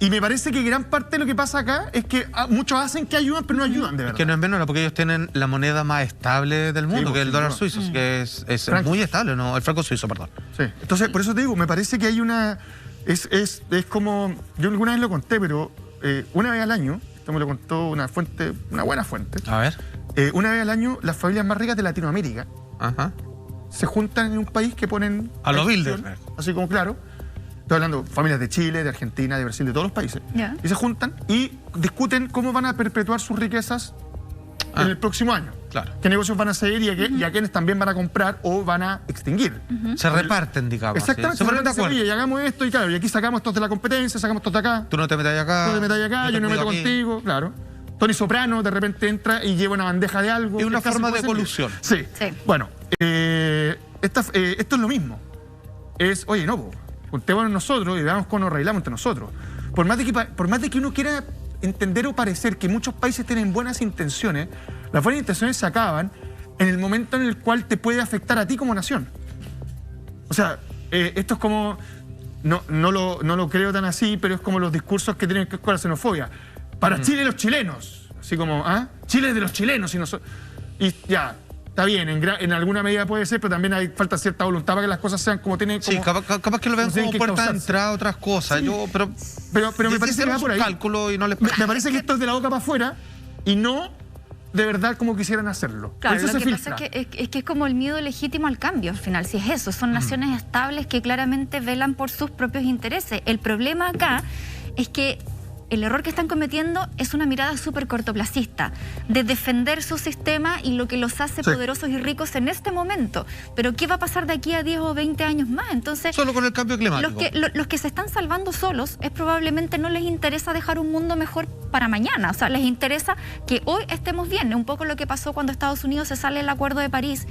Y me parece que gran parte de lo que pasa acá es que muchos hacen que ayudan, pero no ayudan de verdad. Es que no es menor, porque ellos tienen la moneda más estable del mundo, que es el dólar suizo, que es muy estable, ¿no? El franco suizo, perdón. Sí, entonces por eso te digo, me parece que hay una... Es como... Yo alguna vez lo conté, pero una vez al año, esto me lo contó una buena fuente. A ver. Una vez al año, las familias más ricas de Latinoamérica se juntan en un país que ponen... A los Bilderberg. Así como, claro. Estoy hablando de familias de Chile, de Argentina, de Brasil, de todos los países. Yeah. Y se juntan y discuten cómo van a perpetuar sus riquezas en el próximo año. Claro. Qué negocios van a seguir y a quienes también van a comprar o van a extinguir. Se reparten, digamos. Exactamente. Se ponen de acuerdo. Y hagamos esto y claro, y aquí sacamos estos de la competencia, sacamos estos de acá. Tú no te metas acá. Tú no te metas acá, yo no me meto contigo, claro. Tony Soprano de repente entra y lleva una bandeja de algo. Es una forma de colusión. Sí. Bueno, esto es lo mismo. Oye, no, juntémonos nosotros y veamos cómo nos arreglamos entre nosotros. Por más de que uno quiera entender o parecer que muchos países tienen buenas intenciones, las buenas intenciones se acaban en el momento en el cual te puede afectar a ti como nación. O sea, esto es como... No lo creo tan así, pero es como los discursos que tienen que ver con la xenofobia. Para Chile los chilenos. Así como, Chile es de los chilenos y nosotros... Y ya... Está bien, en alguna medida puede ser, pero también falta cierta voluntad para que las cosas sean como tienen... Sí, capaz que lo vean como puerta de entrada a otras cosas. Sí. Pero me parece que va por ahí. Cálculo y no les... Me parece que esto es de la boca para afuera y no de verdad como quisieran hacerlo. Claro, eso lo que pasa es que es como el miedo legítimo al cambio, al final, si es eso. Son naciones estables que claramente velan por sus propios intereses. El problema acá es que el error que están cometiendo es una mirada súper cortoplacista, de defender su sistema y lo que los hace poderosos y ricos en este momento. Pero ¿qué va a pasar de aquí a 10 o 20 años más? Entonces, solo con el cambio climático. Los que se están salvando solos es probablemente no les interesa dejar un mundo mejor para mañana. O sea, les interesa que hoy estemos bien. Es un poco lo que pasó cuando Estados Unidos se sale del Acuerdo de París,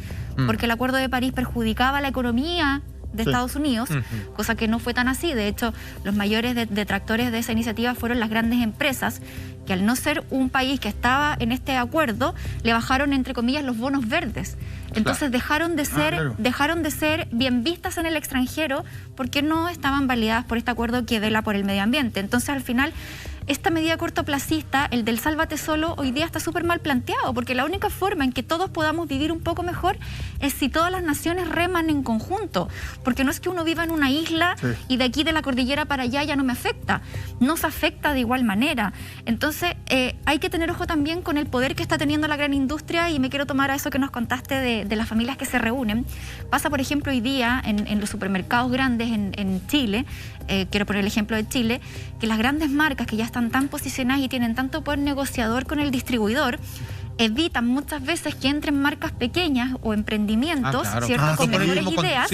porque el Acuerdo de París perjudicaba la economía de Estados Unidos, cosa que no fue tan así. De hecho, los mayores detractores de esa iniciativa fueron las grandes empresas, que al no ser un país que estaba en este acuerdo, le bajaron, entre comillas, los bonos verdes. Entonces dejaron de ser bien vistas en el extranjero porque no estaban validadas por este acuerdo que vela por el medio ambiente. Entonces, al final, esta medida cortoplacista, el del sálvate solo, hoy día está súper mal planteado, porque la única forma en que todos podamos vivir un poco mejor es si todas las naciones reman en conjunto, porque no es que uno viva en una isla y de aquí de la cordillera para allá ya no me afecta, nos afecta de igual manera. Entonces hay que tener ojo también con el poder que está teniendo la gran industria, y me quiero tomar a eso que nos contaste de las familias que se reúnen. Pasa, por ejemplo, hoy día en los supermercados grandes en Chile, quiero poner el ejemplo de Chile, que las grandes marcas que ya están tan posicionadas y tienen tanto poder negociador con el distribuidor, evitan muchas veces que entren marcas pequeñas o emprendimientos, ¿cierto? Con mejores ideas,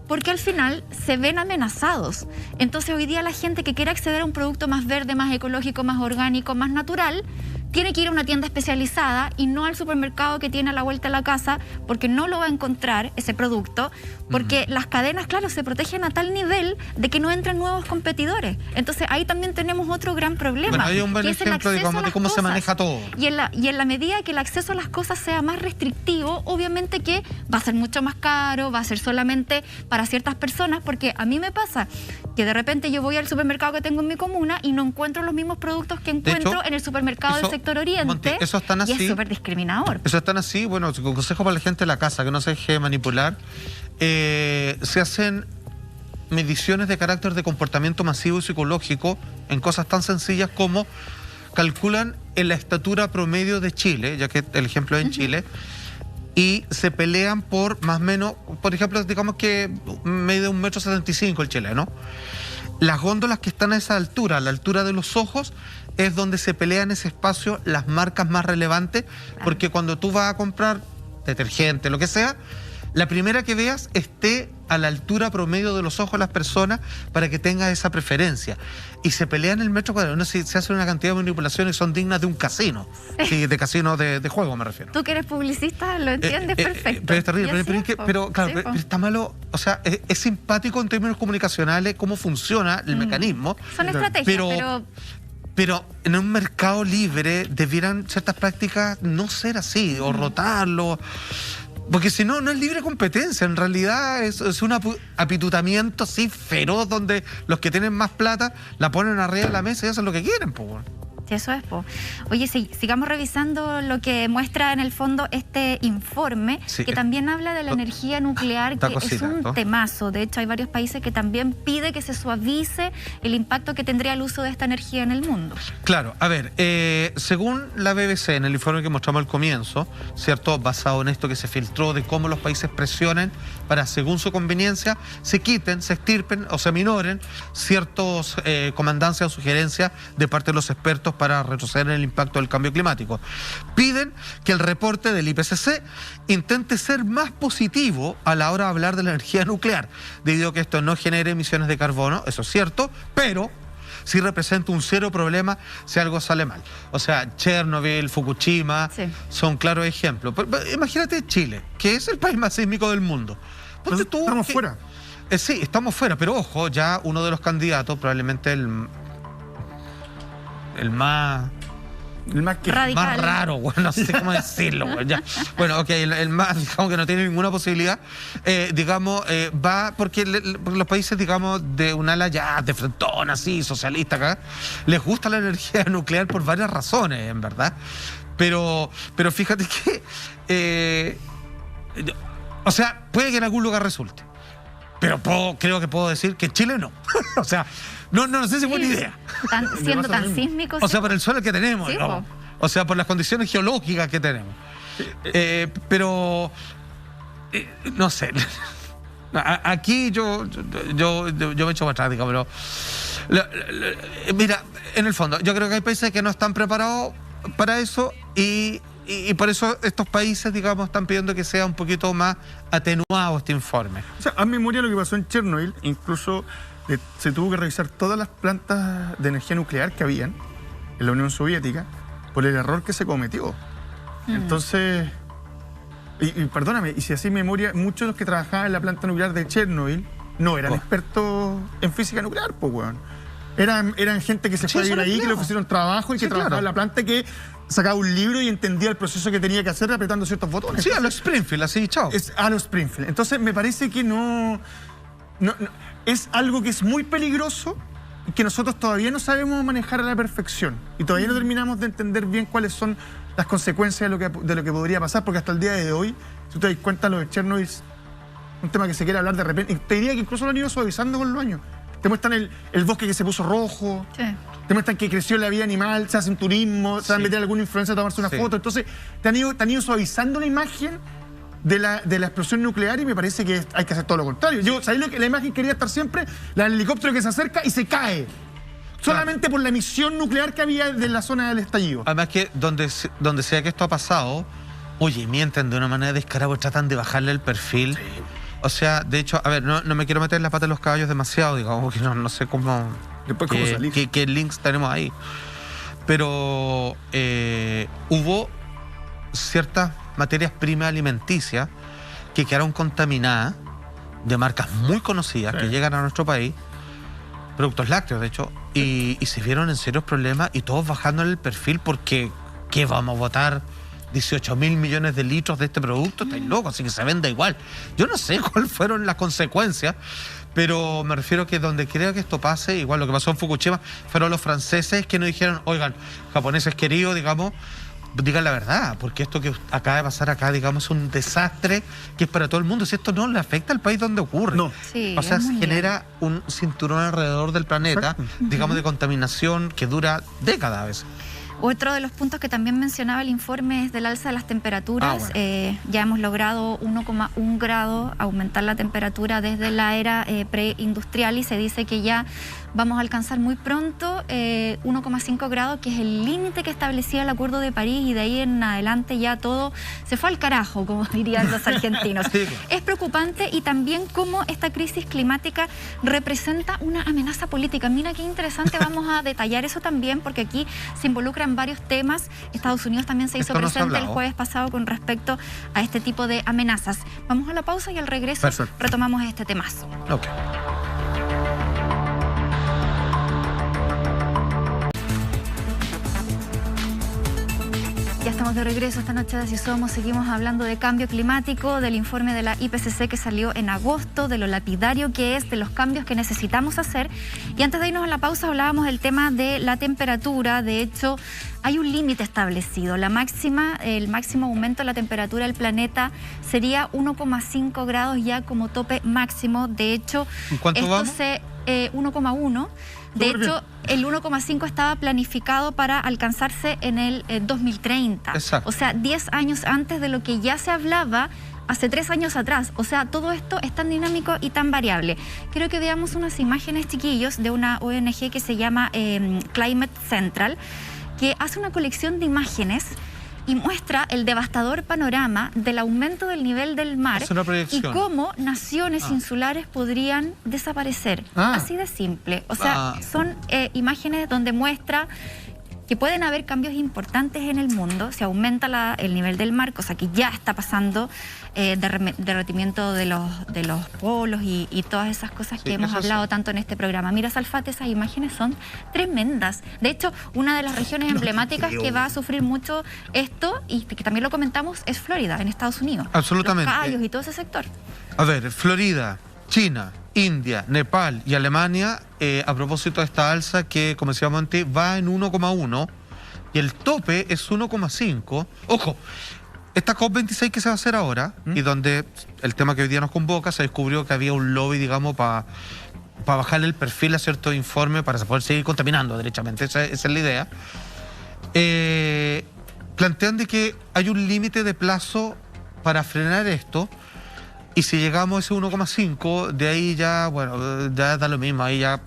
porque al final se ven amenazados. Entonces hoy día la gente que quiere acceder a un producto más verde, más ecológico, más orgánico, más natural, tiene que ir a una tienda especializada y no al supermercado que tiene a la vuelta de la casa, porque no lo va a encontrar ese producto, porque las cadenas, claro, se protegen a tal nivel de que no entran nuevos competidores. Entonces ahí también tenemos otro gran problema. Bueno, hay un buen ejemplo, digamos, de cómo se maneja todo. Y en la medida que el acceso a las cosas sea más restrictivo, obviamente que va a ser mucho más caro, va a ser solamente para ciertas personas, porque a mí me pasa Que de repente yo voy al supermercado que tengo en mi comuna y no encuentro los mismos productos que encuentro hecho, en el supermercado del sector oriente. Monty, eso es tan y así, es súper discriminador. Eso es tan así, bueno, consejo para la gente de la casa, que no se deje manipular. Se hacen mediciones de carácter de comportamiento masivo y psicológico en cosas tan sencillas como calculan en la estatura promedio de Chile, ya que el ejemplo es en Chile, y se pelean por más o menos, por ejemplo, digamos que mide 1,75 m el chileno. Las góndolas que están a esa altura, a la altura de los ojos, es donde se pelean ese espacio las marcas más relevantes, porque cuando tú vas a comprar detergente, lo que sea, la primera que veas esté a la altura promedio de los ojos de las personas para que tenga esa preferencia. Y se pelean el metro cuadrado. No sé, se hace una cantidad de manipulaciones que son dignas de un casino. Sí, de casino de juego me refiero. Tú que eres publicista lo entiendes perfecto. Pero es terrible. Pero sí, está malo. O sea, es simpático en términos comunicacionales cómo funciona el mecanismo. Son estrategias, pero en un mercado libre debieran ciertas prácticas no ser así, o rotarlo. Porque si no, no es libre competencia. En realidad es un apitutamiento así feroz donde los que tienen más plata la ponen arriba de la mesa y hacen lo que quieren, pues. Sí, eso es, po. Oye, sigamos revisando lo que muestra en el fondo este informe, que también habla de la energía nuclear, que es un temazo. De hecho, hay varios países que también pide que se suavice el impacto que tendría el uso de esta energía en el mundo. Claro, a ver, según la BBC, en el informe que mostramos al comienzo, ¿cierto? Basado en esto que se filtró de cómo los países presionen para, según su conveniencia, se quiten, se extirpen o se minoren ciertos comandancias o sugerencias de parte de los expertos para retroceder en el impacto del cambio climático. Piden que el reporte del IPCC intente ser más positivo a la hora de hablar de la energía nuclear, debido a que esto no genere emisiones de carbono, eso es cierto, pero sí representa un cero problema si algo sale mal. O sea, Chernobyl, Fukushima, son claros ejemplos. Pero imagínate Chile, que es el país más sísmico del mundo. Estamos fuera. Sí, estamos fuera, pero ojo, ya uno de los candidatos, probablemente el más raro, bueno, no sé cómo decirlo. Bueno, ok, el más, digamos, que no tiene ninguna posibilidad, va porque los países, digamos, de un ala ya de frentón, así, socialista acá, les gusta la energía nuclear por varias razones, en verdad. Pero fíjate que, o sea, puede que en algún lugar resulte. Pero creo que puedo decir que en Chile no. O sea, no sé si es buena idea. Siendo tan sísmicos. O sea, por el suelo que tenemos, sí, ¿no? O sea, por las condiciones geológicas que tenemos. Pero, no sé. Aquí yo me echo para atrás, digamos, pero mira, en el fondo, yo creo que hay países que no están preparados para eso y por eso estos países, digamos, están pidiendo que sea un poquito más atenuado este informe. O sea, a memoria de lo que pasó en Chernobyl, incluso se tuvo que revisar todas las plantas de energía nuclear que habían en la Unión Soviética por el error que se cometió. Entonces, y perdóname, y si así memoria, muchos de los que trabajaban en la planta nuclear de Chernobyl no eran expertos en física nuclear, pues, weón. Eran gente que se fue a ir ahí, que le ofrecieron trabajo y que trabajaba en la planta, que sacaba un libro y entendía el proceso que tenía que hacer apretando ciertos botones. Sí, a los Springfield, así, chao. A los Springfield. Entonces, me parece que no, es algo que es muy peligroso y que nosotros todavía no sabemos manejar a la perfección. Y todavía no terminamos de entender bien cuáles son las consecuencias de lo que podría pasar, porque hasta el día de hoy, si tú te das cuenta, lo de Chernobyl es un tema que se quiere hablar de repente. Y te diría que incluso lo han ido suavizando con los años. Te muestran el bosque que se puso rojo, te muestran que creció la vida animal, se hacen turismo, se van a meter alguna influencia a tomarse una foto. Entonces, te han ido suavizando la imagen de la explosión nuclear y me parece que hay que hacer todo lo contrario. ¿Sabéis lo que la imagen quería estar siempre? La del helicóptero que se acerca y se cae. Solamente por la emisión nuclear que había de la zona del estallido. Además que donde sea que esto ha pasado, oye, mienten de una manera descarada, tratan de bajarle el perfil. O sea, de hecho, a ver, no me quiero meter en la pata de los caballos demasiado, digamos, que no sé cómo... Después cómo salir. ¿Qué links tenemos ahí? Pero hubo ciertas materias primas alimenticias que quedaron contaminadas de marcas muy conocidas que llegan a nuestro país, productos lácteos, de hecho, y se vieron en serios problemas y todos bajándole el perfil porque ¿qué vamos a botar? 18.000 millones de litros de este producto, estáis locos, así que se vende igual. Yo no sé cuáles fueron las consecuencias, Pero me refiero que donde creo que esto pase, igual lo que pasó en Fukushima, fueron los franceses que nos dijeron, oigan, japoneses queridos, digamos, digan la verdad, porque esto que acaba de pasar acá, digamos, es un desastre que es para todo el mundo. Si esto no le afecta al país donde ocurre. No. Sí, O sea, es se mundial. genera un cinturón alrededor del planeta, Exacto. digamos, de contaminación que dura décadas a veces. Otro de los puntos que también mencionaba el informe es del alza de las temperaturas. Ya hemos logrado 1,1 grado aumentar la temperatura desde la era preindustrial y se dice que ya vamos a alcanzar muy pronto 1,5 grados, que es el límite que establecía el Acuerdo de París, y de ahí en adelante ya todo se fue al carajo, como dirían los argentinos. Sí. Es preocupante, y también cómo esta crisis climática representa una amenaza política. Mira qué interesante, vamos a detallar eso también, porque aquí se involucran varios temas. Estados Unidos también se hizo Esto no se ha presente el hablado. jueves pasado con respecto a este tipo de amenazas. Vamos a la pausa y al regreso Perfecto. retomamos este temazo. Ok. Ya estamos de regreso esta noche de Así Somos. Seguimos hablando de cambio climático, del informe de la IPCC que salió en agosto, de lo lapidario que es, de los cambios que necesitamos hacer. Y antes de irnos a la pausa hablábamos del tema de la temperatura. De hecho, hay un límite establecido. El máximo aumento de la temperatura del planeta sería 1,5 grados ya como tope máximo. De hecho, ¿En cuánto esto vamos? 1,1. De Súper hecho, el 1,5 estaba planificado para alcanzarse en el 2030. Exacto. O sea, 10 años antes de lo que ya se hablaba hace 3 años atrás. O sea, todo esto es tan dinámico y tan variable. Quiero que veamos unas imágenes, chiquillos, de una ONG que se llama Climate Central, que hace una colección de imágenes y muestra el devastador panorama del aumento del nivel del mar Es una y proyección. cómo naciones insulares podrían desaparecer. Ah. Así de simple. O sea, son imágenes donde muestra que pueden haber cambios importantes en el mundo. Se aumenta el nivel del mar, cosa que ya está pasando, derretimiento de los polos y todas esas cosas Sí, que hemos eso sí. hablado tanto en este programa. Mira, Salfate, esas imágenes son tremendas. De hecho, una de las regiones emblemáticas que va a sufrir mucho esto, y que también lo comentamos, es Florida, en Estados Unidos. Absolutamente. Los Cayos y todo ese sector. A ver, Florida, China, India, Nepal y Alemania, a propósito de esta alza que, como decíamos antes, va en 1,1 y el tope es 1,5. Ojo, esta COP26 que se va a hacer ahora, y donde el tema que hoy día nos convoca, se descubrió que había un lobby, digamos, para bajarle el perfil a ciertos informes para poder seguir contaminando derechamente. Esa es la idea. Plantean de que hay un límite de plazo para frenar esto. Y si llegamos a ese 1,5, de ahí ya, bueno, ya da lo mismo, ahí ya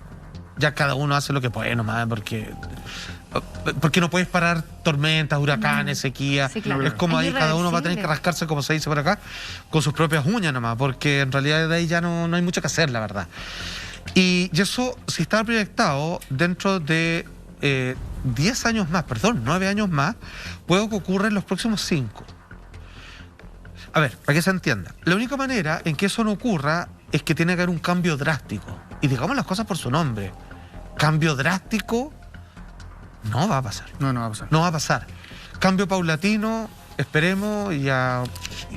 cada uno hace lo que puede nomás, porque no puedes parar tormentas, huracanes, sequía. Sí, claro. Es como Es ahí cada uno va a tener que irreversible. rascarse, como se dice por acá, con sus propias uñas nomás, porque en realidad de ahí ya no hay mucho que hacer, la verdad. Y eso, si está proyectado dentro de 10 años más, perdón, 9 años más, puede que ocurra en los próximos 5. A ver, para que se entienda, la única manera en que eso no ocurra es que tiene que haber un cambio drástico. Y digamos las cosas por su nombre. Cambio drástico no va a pasar. No va a pasar. No va a pasar. Cambio paulatino, esperemos, y ya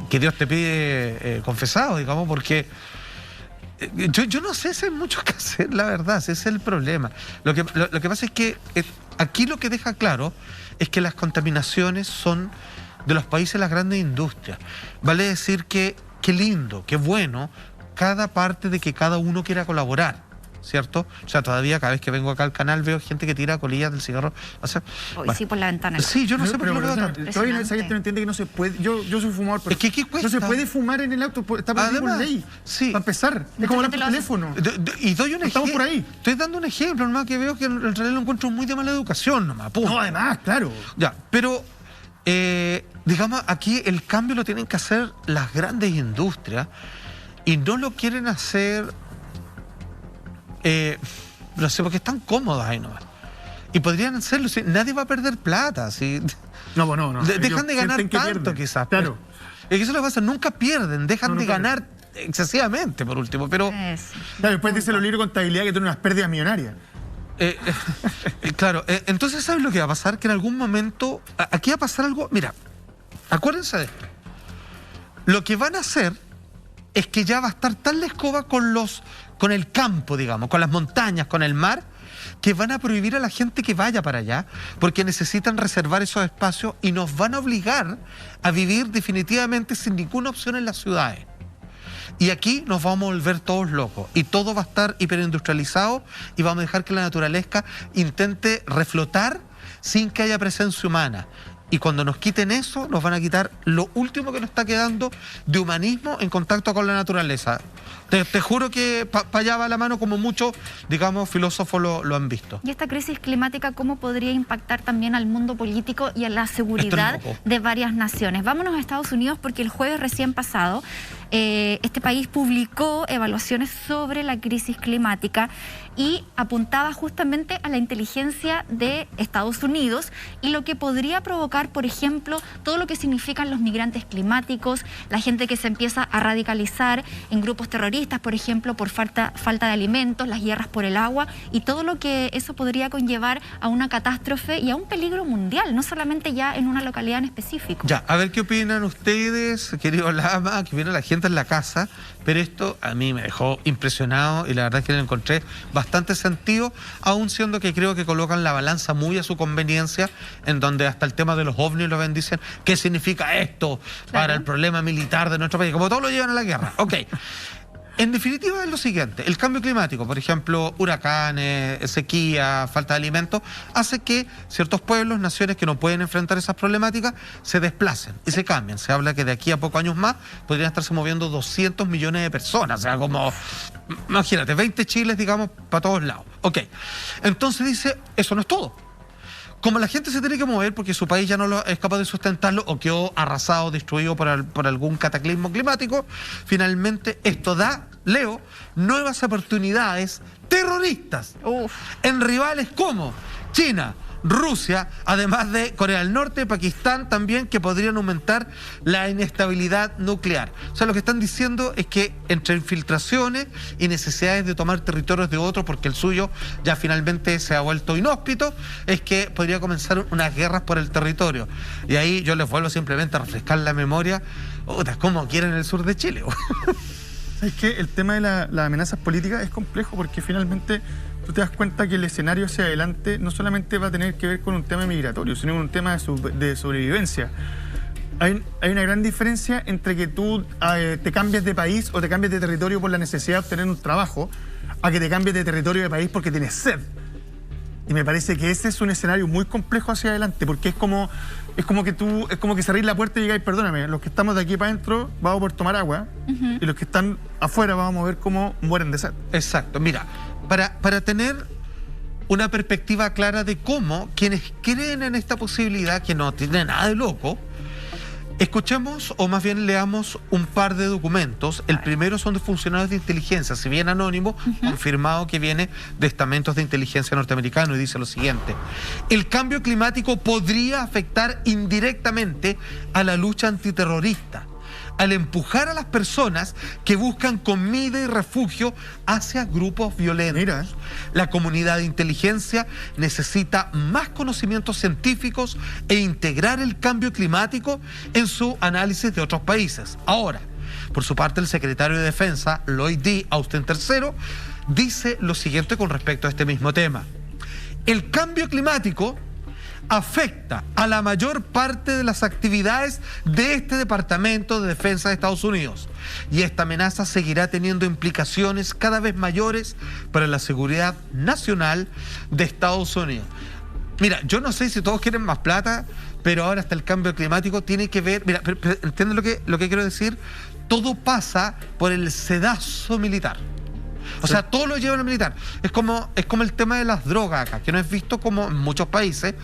que Dios te pide confesado, digamos, porque yo no sé si hay mucho que hacer, la verdad, ese es el problema. Lo que pasa es que aquí lo que deja claro es que las contaminaciones son de los países las grandes industrias. Vale decir que qué lindo, qué bueno, cada parte de que cada uno quiera colaborar, ¿cierto? O sea, todavía cada vez que vengo acá al canal veo gente que tira colillas del cigarro. O sea, Hoy bueno. sí, por la ventana. Sí, yo no sé por qué lo veo tanto. Todavía esa gente no entiende que no se puede. Yo soy fumador, pero Es que ¿qué cuesta? no se puede fumar en el auto. Está prohibido por Además, ley. sí. Para empezar. Mucha Es como hablar gente por lo hace. teléfono. Y doy un Estamos ejemplo. por ahí. Estoy dando un ejemplo, nomás que veo que en realidad lo encuentro muy de mala educación, nomás. Punto. No, además, claro. Ya, pero digamos, aquí el cambio lo tienen que hacer las grandes industrias y no lo quieren hacer, no sé, porque están cómodas ahí nomás. Y podrían hacerlo, si nadie va a perder plata, si No, pues no. dejan Ellos de ganar sienten que tanto pierden. quizás. Claro. Es que eso es lo que pasa, nunca pierden, dejan No, no de pierden. ganar excesivamente por último, pero... Claro, después dice los libros de contabilidad que tienen unas pérdidas millonarias. Claro, entonces ¿sabes lo que va a pasar? Que en algún momento, aquí va a pasar algo, mira, acuérdense de esto. Lo que van a hacer es que ya va a estar tan la escoba con los con el campo, digamos, con las montañas, con el mar, que van a prohibir a la gente que vaya para allá porque necesitan reservar esos espacios y nos van a obligar a vivir definitivamente sin ninguna opción en las ciudades. Y aquí nos vamos a volver todos locos y todo va a estar hiperindustrializado y vamos a dejar que la naturaleza intente reflotar sin que haya presencia humana. Y cuando nos quiten eso, nos van a quitar lo último que nos está quedando de humanismo en contacto con la naturaleza. Te juro que para allá va la mano, como muchos, digamos, filósofos lo han visto. ¿Y esta crisis climática cómo podría impactar también al mundo político y a la seguridad de varias naciones? Vámonos a Estados Unidos, porque el jueves recién pasado este país publicó evaluaciones sobre la crisis climática y apuntaba justamente a la inteligencia de Estados Unidos y lo que podría provocar, por ejemplo, todo lo que significan los migrantes climáticos, la gente que se empieza a radicalizar en grupos terroristas, por ejemplo, por falta de alimentos, las guerras por el agua y todo lo que eso podría conllevar a una catástrofe y a un peligro mundial, no solamente ya en una localidad en específico. Ya, a ver qué opinan ustedes, querido Lama, que viene la gente en la casa, pero esto a mí me dejó impresionado y la verdad es que le encontré bastante sentido, aún siendo que creo que colocan la balanza muy a su conveniencia, en donde hasta el tema de los ovnis lo ven, dicen, ¿qué significa esto para el problema militar de nuestro país? Como todos lo llevan a la guerra. Ok. En definitiva es lo siguiente, el cambio climático, por ejemplo, huracanes, sequía, falta de alimentos, hace que ciertos pueblos, naciones que no pueden enfrentar esas problemáticas, se desplacen y se cambien. Se habla que de aquí a pocos años más podrían estarse moviendo 200 millones de personas, o sea, como, imagínate, 20 Chiles, digamos, para todos lados. Ok, entonces dice, eso no es todo. Como la gente se tiene que mover porque su país ya no es capaz de sustentarlo o quedó arrasado, destruido por algún cataclismo climático, finalmente esto da, Leo, nuevas oportunidades terroristas en rivales como China, Rusia, además de Corea del Norte, Pakistán también, que podrían aumentar la inestabilidad nuclear. O sea, lo que están diciendo es que entre infiltraciones y necesidades de tomar territorios de otros, porque el suyo ya finalmente se ha vuelto inhóspito, es que podría comenzar unas guerras por el territorio. Y ahí yo les vuelvo simplemente a refrescar la memoria, como quieren el sur de Chile. ¿Sabes qué? El tema de las amenazas políticas es complejo porque finalmente tú te das cuenta que el escenario hacia adelante no solamente va a tener que ver con un tema migratorio, sino con un tema de sobrevivencia. Hay una gran diferencia entre que tú te cambies de país o te cambies de territorio por la necesidad de obtener un trabajo, a que te cambies de territorio de país porque tienes sed. Y me parece que ese es un escenario muy complejo hacia adelante, porque es como que cerrís la puerta y digáis, perdóname, los que estamos de aquí para adentro vamos a poder tomar agua, y los que están afuera vamos a ver cómo mueren de sed. Exacto, mira, para tener una perspectiva clara de cómo quienes creen en esta posibilidad, que no tiene nada de loco, escuchemos o más bien leamos un par de documentos. El primero son de funcionarios de inteligencia, si bien anónimo, confirmado que viene de estamentos de inteligencia norteamericanos, y dice lo siguiente: el cambio climático podría afectar indirectamente a la lucha antiterrorista, al empujar a las personas que buscan comida y refugio hacia grupos violentos. Mira. La comunidad de inteligencia necesita más conocimientos científicos e integrar el cambio climático en su análisis de otros países. Ahora, por su parte, el secretario de Defensa, Lloyd D. Austin III, dice lo siguiente con respecto a este mismo tema: el cambio climático afecta a la mayor parte de las actividades de este Departamento de Defensa de Estados Unidos, y esta amenaza seguirá teniendo implicaciones cada vez mayores para la seguridad nacional de Estados Unidos. Mira, yo no sé si todos quieren más plata, pero ahora hasta el cambio climático tiene que ver... Mira, ¿entienden lo que quiero decir? Todo pasa por el sedazo militar. O sea, todo lo llevan al militar. Es como el tema de las drogas acá, que no es visto como en muchos países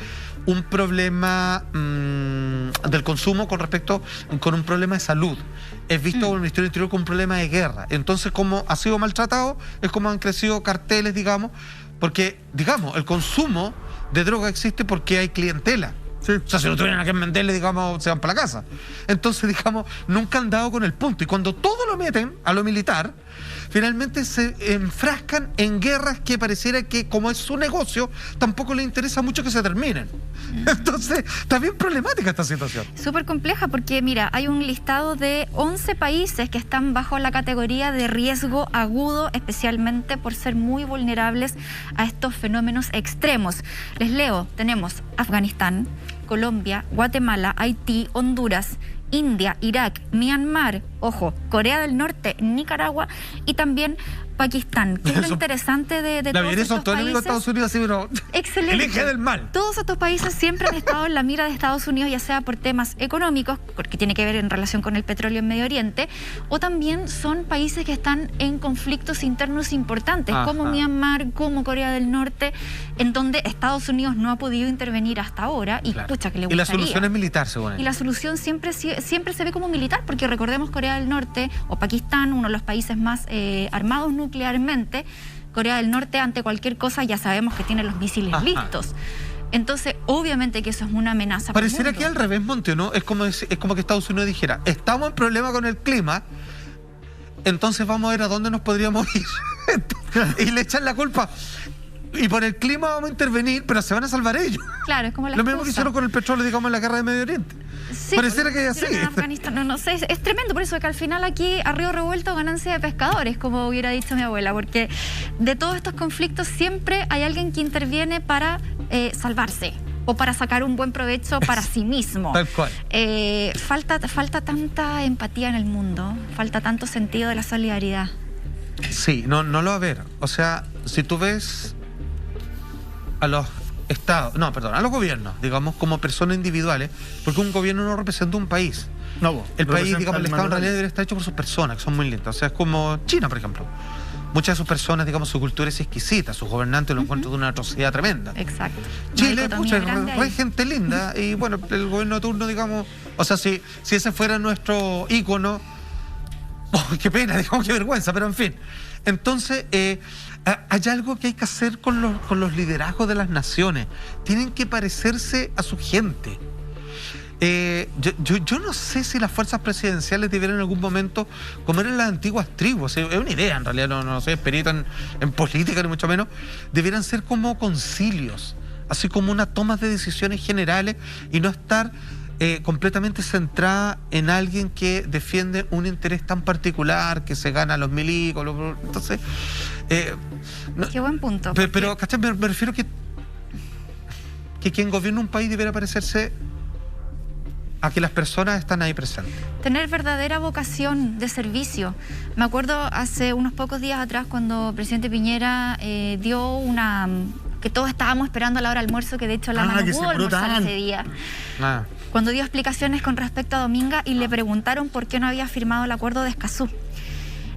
un problema del consumo con un problema de salud. Es visto por el Ministerio del Interior como un problema de guerra. Entonces, como ha sido maltratado, es como han crecido carteles, digamos, porque, digamos, el consumo de droga existe porque hay clientela. Sí. O sea, si no tuvieran a quien venderle, digamos, se van para la casa. Entonces, digamos, nunca han dado con el punto. Y cuando todo lo meten a lo militar, finalmente se enfrascan en guerras que pareciera que, como es su negocio, tampoco les interesa mucho que se terminen. Entonces, está bien problemática esta situación. Súper compleja porque, mira, hay un listado de 11 países que están bajo la categoría de riesgo agudo, especialmente por ser muy vulnerables a estos fenómenos extremos. Les leo, tenemos Afganistán, Colombia, Guatemala, Haití, Honduras, India, Irak, Myanmar, ojo, Corea del Norte, Nicaragua y también Pakistán. ¿Qué es lo interesante de la todos estos son todos enemigos de Estados Unidos, así, pero excelente. elige del mal. Todos estos países siempre han estado en la mira de Estados Unidos, ya sea por temas económicos, porque tiene que ver en relación con el petróleo en Medio Oriente, o también son países que están en conflictos internos importantes, como Myanmar, como Corea del Norte, en donde Estados Unidos no ha podido intervenir hasta ahora, y pucha, que le gustaría. Y la solución es militar, según él. Y la solución siempre se ve como militar, porque recordemos Corea del Norte o Pakistán, uno de los países más armados nuclearmente. Corea del Norte, ante cualquier cosa, ya sabemos que tiene los misiles listos. Entonces, obviamente que eso es una amenaza. Pareciera que al revés, Monte, ¿no? Es como que Estados Unidos dijera, estamos en problema con el clima, entonces vamos a ver a dónde nos podríamos ir. Y le echan la culpa. Y por el clima vamos a intervenir, pero se van a salvar ellos. Claro, es como la Lo mismo que hicieron con el petróleo, digamos, en la guerra de Medio Oriente. Sí, pareciera que es así. No sé, es tremendo, por eso que al final aquí a río revuelto ganancia de pescadores, como hubiera dicho mi abuela, porque de todos estos conflictos siempre hay alguien que interviene para salvarse o para sacar un buen provecho para sí mismo. Tal cual. Falta tanta empatía en el mundo, falta tanto sentido de la solidaridad. Sí, no lo va a haber. O sea, si tú ves a los estados, a los gobiernos, digamos, como personas individuales, porque un gobierno no representa un país. No, el país, digamos, el Estado en realidad debería estar hecho por sus personas, que son muy lindas. O sea, es como China, por ejemplo. Muchas de sus personas, digamos, su cultura es exquisita, sus gobernantes lo encuentran de una atrocidad tremenda. Exacto. Chile, pucha, hay gente linda, y bueno, el gobierno de turno, digamos, o sea, si ese fuera nuestro ícono, qué pena, digamos, qué vergüenza, pero en fin. Entonces, hay algo que hay que hacer con los liderazgos de las naciones. Tienen que parecerse a su gente. Yo no sé si las fuerzas presidenciales debieran en algún momento, como eran las antiguas tribus, es una idea en realidad, no soy experto en política ni mucho menos, debieran ser como concilios, así como una toma de decisiones generales y no estar completamente centrada en alguien que defiende un interés tan particular, que se gana a los milicos. Entonces, qué buen punto. Pero ¿cachai? Me refiero que quien gobierna un país debería parecerse a que las personas están ahí presentes. Tener verdadera vocación de servicio. Me acuerdo hace unos pocos días atrás cuando el presidente Piñera dio una... que todos estábamos esperando a la hora del almuerzo, que de hecho Lama no pudo almorzar ese día. Cuando dio explicaciones con respecto a Dominga y le preguntaron por qué no había firmado el acuerdo de Escazú.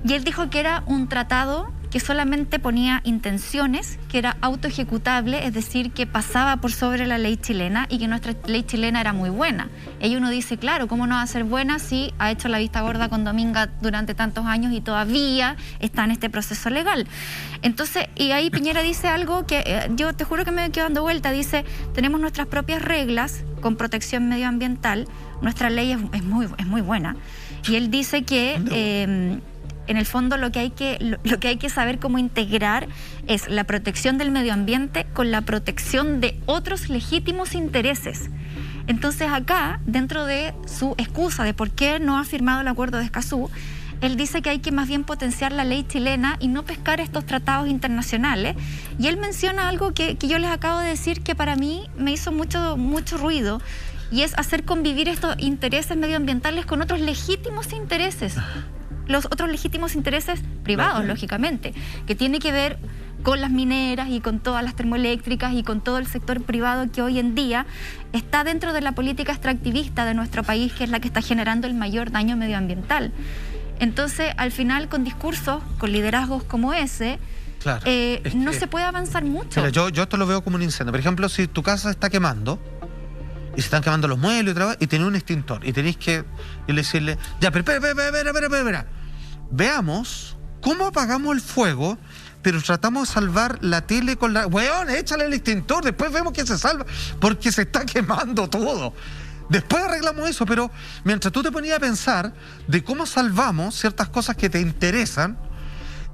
Y él dijo que era un tratado que solamente ponía intenciones, que era autoejecutable, es decir, que pasaba por sobre la ley chilena y que nuestra ley chilena era muy buena. Y uno dice, claro, ¿cómo no va a ser buena si ha hecho la vista gorda con Dominga durante tantos años y todavía está en este proceso legal? Entonces, y ahí Piñera dice algo que yo te juro que me quedo dando vuelta, dice, tenemos nuestras propias reglas con protección medioambiental, nuestra ley es muy buena. Y él dice que... en el fondo lo que hay que saber cómo integrar es la protección del medio ambiente con la protección de otros legítimos intereses. Entonces acá, dentro de su excusa de por qué no ha firmado el acuerdo de Escazú, él dice que hay que más bien potenciar la ley chilena y no pescar estos tratados internacionales. Y él menciona algo que yo les acabo de decir que para mí me hizo mucho ruido, y es hacer convivir estos intereses medioambientales con otros legítimos intereses. Los otros legítimos intereses privados, lógicamente, que tiene que ver con las mineras y con todas las termoeléctricas y con todo el sector privado que hoy en día está dentro de la política extractivista de nuestro país, que es la que está generando el mayor daño medioambiental. Entonces, al final, con discursos, con liderazgos como ese, claro, no se puede avanzar mucho. Mira, yo esto lo veo como un incendio. Por ejemplo, si tu casa se está quemando, y se están quemando los muebles y tenés un extintor, y tenéis que decirle, ya, pero espera. Veamos cómo apagamos el fuego, pero tratamos de salvar la tele con la... ¡Weón, échale el extintor! Después vemos quién se salva, porque se está quemando todo. Después arreglamos eso, pero mientras tú te ponías a pensar de cómo salvamos ciertas cosas que te interesan,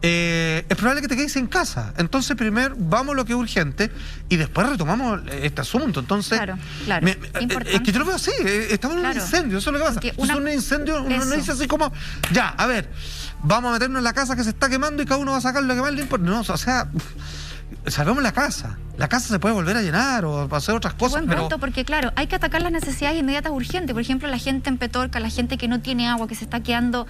es probable que te quedes en casa. Entonces, primero vamos a lo que es urgente y después retomamos este asunto. Entonces, claro. Es que yo lo veo así, estamos en un incendio, eso es lo que pasa. Entonces, un incendio, uno no dice así como, ya, a ver, vamos a meternos en la casa que se está quemando y cada uno va a sacar lo que más le importa. No, o sea, salvemos la casa. La casa se puede volver a llenar o hacer otras cosas. Buen punto, porque claro, hay que atacar las necesidades inmediatas urgentes. Por ejemplo, la gente en Petorca, la gente que no tiene agua, que se está quedando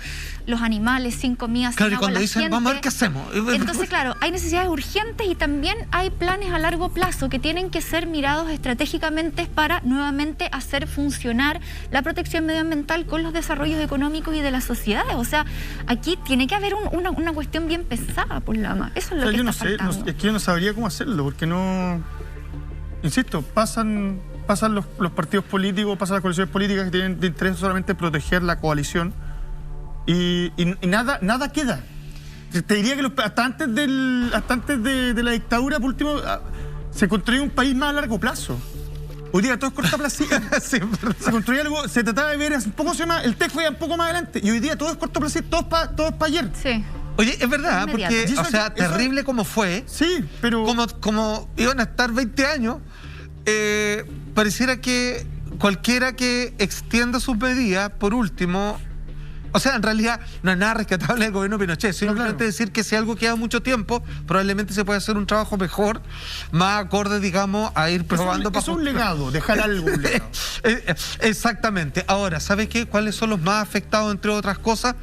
los animales sin comida, sin claro, agua. Y cuando dicen, vamos a ver qué hacemos. Entonces, claro, hay necesidades urgentes y también hay planes a largo plazo que tienen que ser mirados estratégicamente para nuevamente hacer funcionar la protección medioambiental con los desarrollos económicos y de las sociedades. O sea, aquí tiene que haber una cuestión bien pesada, por Lama. Eso es lo que está faltando. Es que yo no sabría cómo hacerlo, porque no... Insisto, pasan los partidos políticos, pasan las coaliciones políticas que tienen de interés solamente proteger la coalición y nada queda. Te diría que hasta antes de la dictadura, por último, se construyó un país más a largo plazo. Hoy día todo es cortoplacista. Se construía algo, se trataba de ver, un poco se llama, el TEC fue un poco más adelante, y hoy día todo es cortoplacista, todo es para ayer. Sí. Oye, es verdad, porque, o sea, terrible como fue. Sí, pero... Como iban a estar 20 años, pareciera que cualquiera que extienda sus medidas, por último... O sea, en realidad no es nada rescatable del gobierno Pinochet, simplemente decir que si algo queda mucho tiempo, probablemente se puede hacer un trabajo mejor, más acorde, digamos, a ir probando... Es un legado, dejar algo un legado. Exactamente. Ahora, ¿sabes qué? ¿Cuáles son los más afectados, entre otras cosas?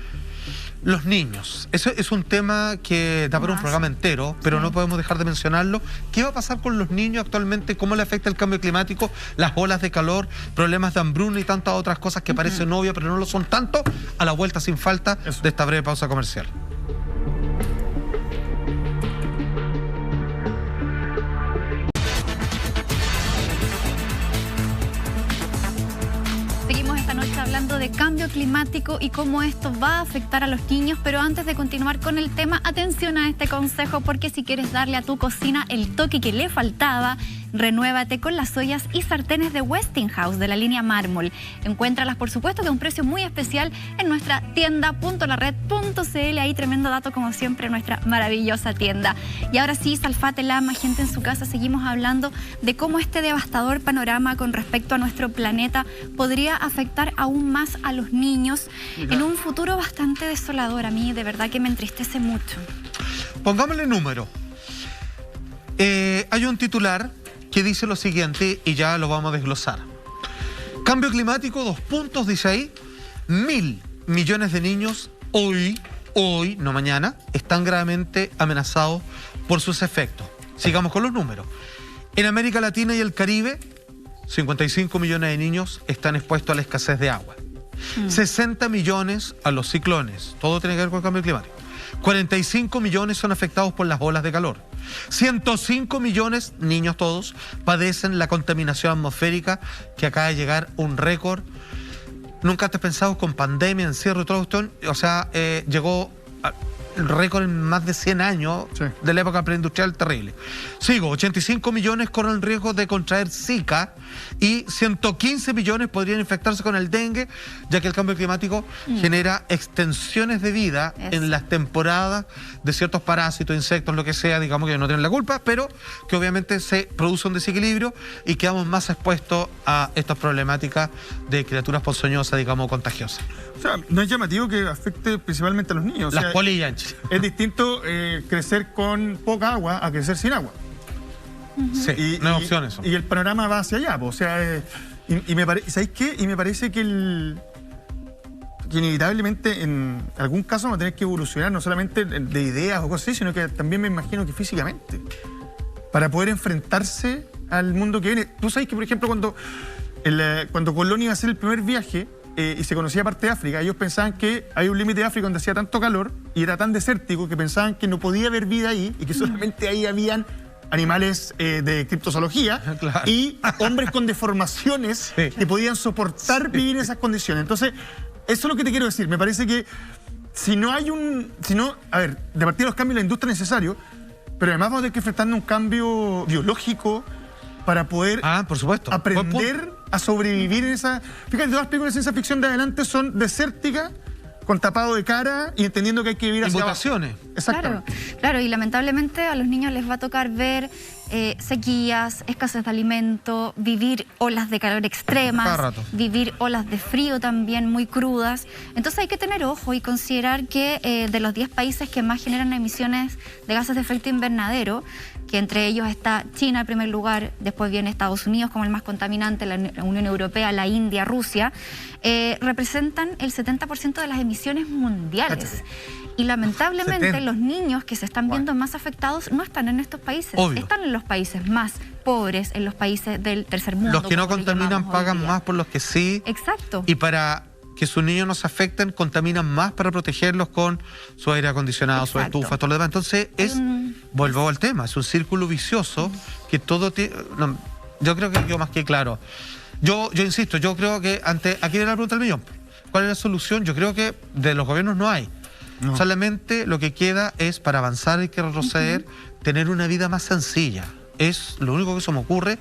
Los niños. Eso es un tema que da para un programa entero, pero no podemos dejar de mencionarlo. ¿Qué va a pasar con los niños actualmente? ¿Cómo le afecta el cambio climático? Las olas de calor, problemas de hambruna y tantas otras cosas que parecen obvias, pero no lo son tanto. A la vuelta sin falta de esta breve pausa comercial. Seguimos esta noche hablando de cambio climático y cómo esto va a afectar a los niños, pero antes de continuar con el tema, atención a este consejo, porque si quieres darle a tu cocina el toque que le faltaba, renuévate con las ollas y sartenes de Westinghouse de la línea mármol. Encuéntralas, por supuesto, que a un precio muy especial en nuestra tienda.lared.cl. Ahí tremendo dato, como siempre, en nuestra maravillosa tienda. Y ahora sí, Salfate Lama, gente en su casa, seguimos hablando de cómo este devastador panorama con respecto a nuestro planeta podría afectar aún más a los niños en un futuro bastante desolador. A mí, de verdad, que me entristece mucho. Pongámosle número. Hay un titular que dice lo siguiente y ya lo vamos a desglosar. Cambio climático, 2 puntos, dice ahí. 1.000 millones de niños hoy, no mañana, están gravemente amenazados por sus efectos. Sigamos con los números. En América Latina y el Caribe, 55 millones de niños están expuestos a la escasez de agua. 60 millones a los ciclones. Todo tiene que ver con el cambio climático. 45 millones son afectados por las olas de calor. 105 millones, niños todos, padecen la contaminación atmosférica, que acaba de llegar un récord. Nunca antes pensado, con pandemia, encierro y todo esto. O sea, llegó el récord en más de 100 años de la época preindustrial, terrible. Sigo, 85 millones corren riesgo de contraer Zika y 115 millones podrían infectarse con el dengue, ya que el cambio climático genera extensiones de vida en las temporadas de ciertos parásitos, insectos, lo que sea, digamos, que no tienen la culpa, pero que obviamente se produce un desequilibrio y quedamos más expuestos a estas problemáticas de criaturas ponzoñosas, digamos, contagiosas. O sea, no es llamativo que afecte principalmente a los niños. Las polillas en Chile. Es distinto crecer con poca agua a crecer sin agua. Sí, no es opción eso. Y el panorama va hacia allá. O sea, ¿sabéis qué? Y me parece que inevitablemente en algún caso vamos a tener que evolucionar, no solamente de ideas o cosas así, sino que también me imagino que físicamente, para poder enfrentarse al mundo que viene. Tú sabes que, por ejemplo, cuando Colón iba a hacer el primer viaje, y se conocía parte de África, ellos pensaban que hay un límite de África donde hacía tanto calor y era tan desértico que pensaban que no podía haber vida ahí y que solamente ahí habían animales de criptozoología y hombres con deformaciones que podían soportar vivir en esas condiciones. Entonces, eso es lo que te quiero decir. Me parece que a ver, de partida los cambios en la industria es necesario, pero además vamos a tener que enfrentarnos a un cambio biológico para poder por supuesto, aprender a sobrevivir en esa... Fíjate, todas las películas de ciencia ficción de adelante son desérticas con tapado de cara y entendiendo que hay que vivir hacia abajo. Mutaciones. Exactamente. Claro, y lamentablemente a los niños les va a tocar ver sequías, escasez de alimento, vivir olas de calor Cada extremas, rato. vivir olas de frío también muy crudas. Entonces hay que tener ojo y considerar que de los 10 países que más generan emisiones de gases de efecto invernadero, que entre ellos está China en primer lugar, después viene Estados Unidos como el más contaminante, la Unión Europea, la India, Rusia, representan el 70% de las emisiones mundiales. Y lamentablemente 70. los niños que se están viendo más afectados no están en estos países, Obvio. están en los países más pobres, en los países del tercer mundo. Los que no como le contaminan llamamos hoy pagan día. más por los que sí. Exacto. Y para que sus niños no se afecten, contaminan más para protegerlos con su aire acondicionado, su Exacto. estufa, todo lo demás. Entonces, vuelvo al tema, es un círculo vicioso que todo tiene... yo creo que yo más que claro. Yo insisto, yo creo que aquí viene la pregunta del millón. ¿Cuál es la solución? Yo creo que de los gobiernos no hay. No. Solamente lo que queda es, para avanzar hay que retroceder, tener una vida más sencilla. Es lo único que se me ocurre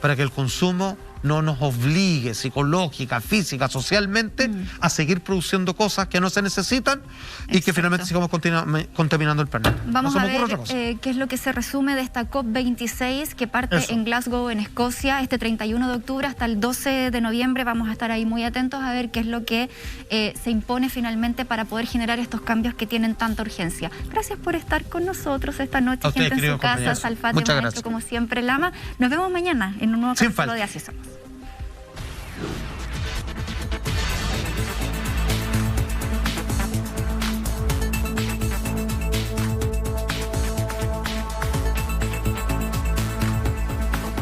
para que el consumo no nos obligue psicológica, física, socialmente a seguir produciendo cosas que no se necesitan y que finalmente sigamos contaminando el planeta. Vamos no se a me ocurre ver otra cosa. qué es lo que se resume de esta COP26 que parte Eso. en Glasgow, en Escocia, este 31 de octubre hasta el 12 de noviembre. Vamos a estar ahí muy atentos a ver qué es lo que se impone finalmente para poder generar estos cambios que tienen tanta urgencia. Gracias por estar con nosotros esta noche, A ustedes, gente en queridos su casa, compañeros. Salfate, Muchas maestro, gracias. como siempre, Lama. Nos vemos mañana en un nuevo Sin capítulo falta. de Así Somos.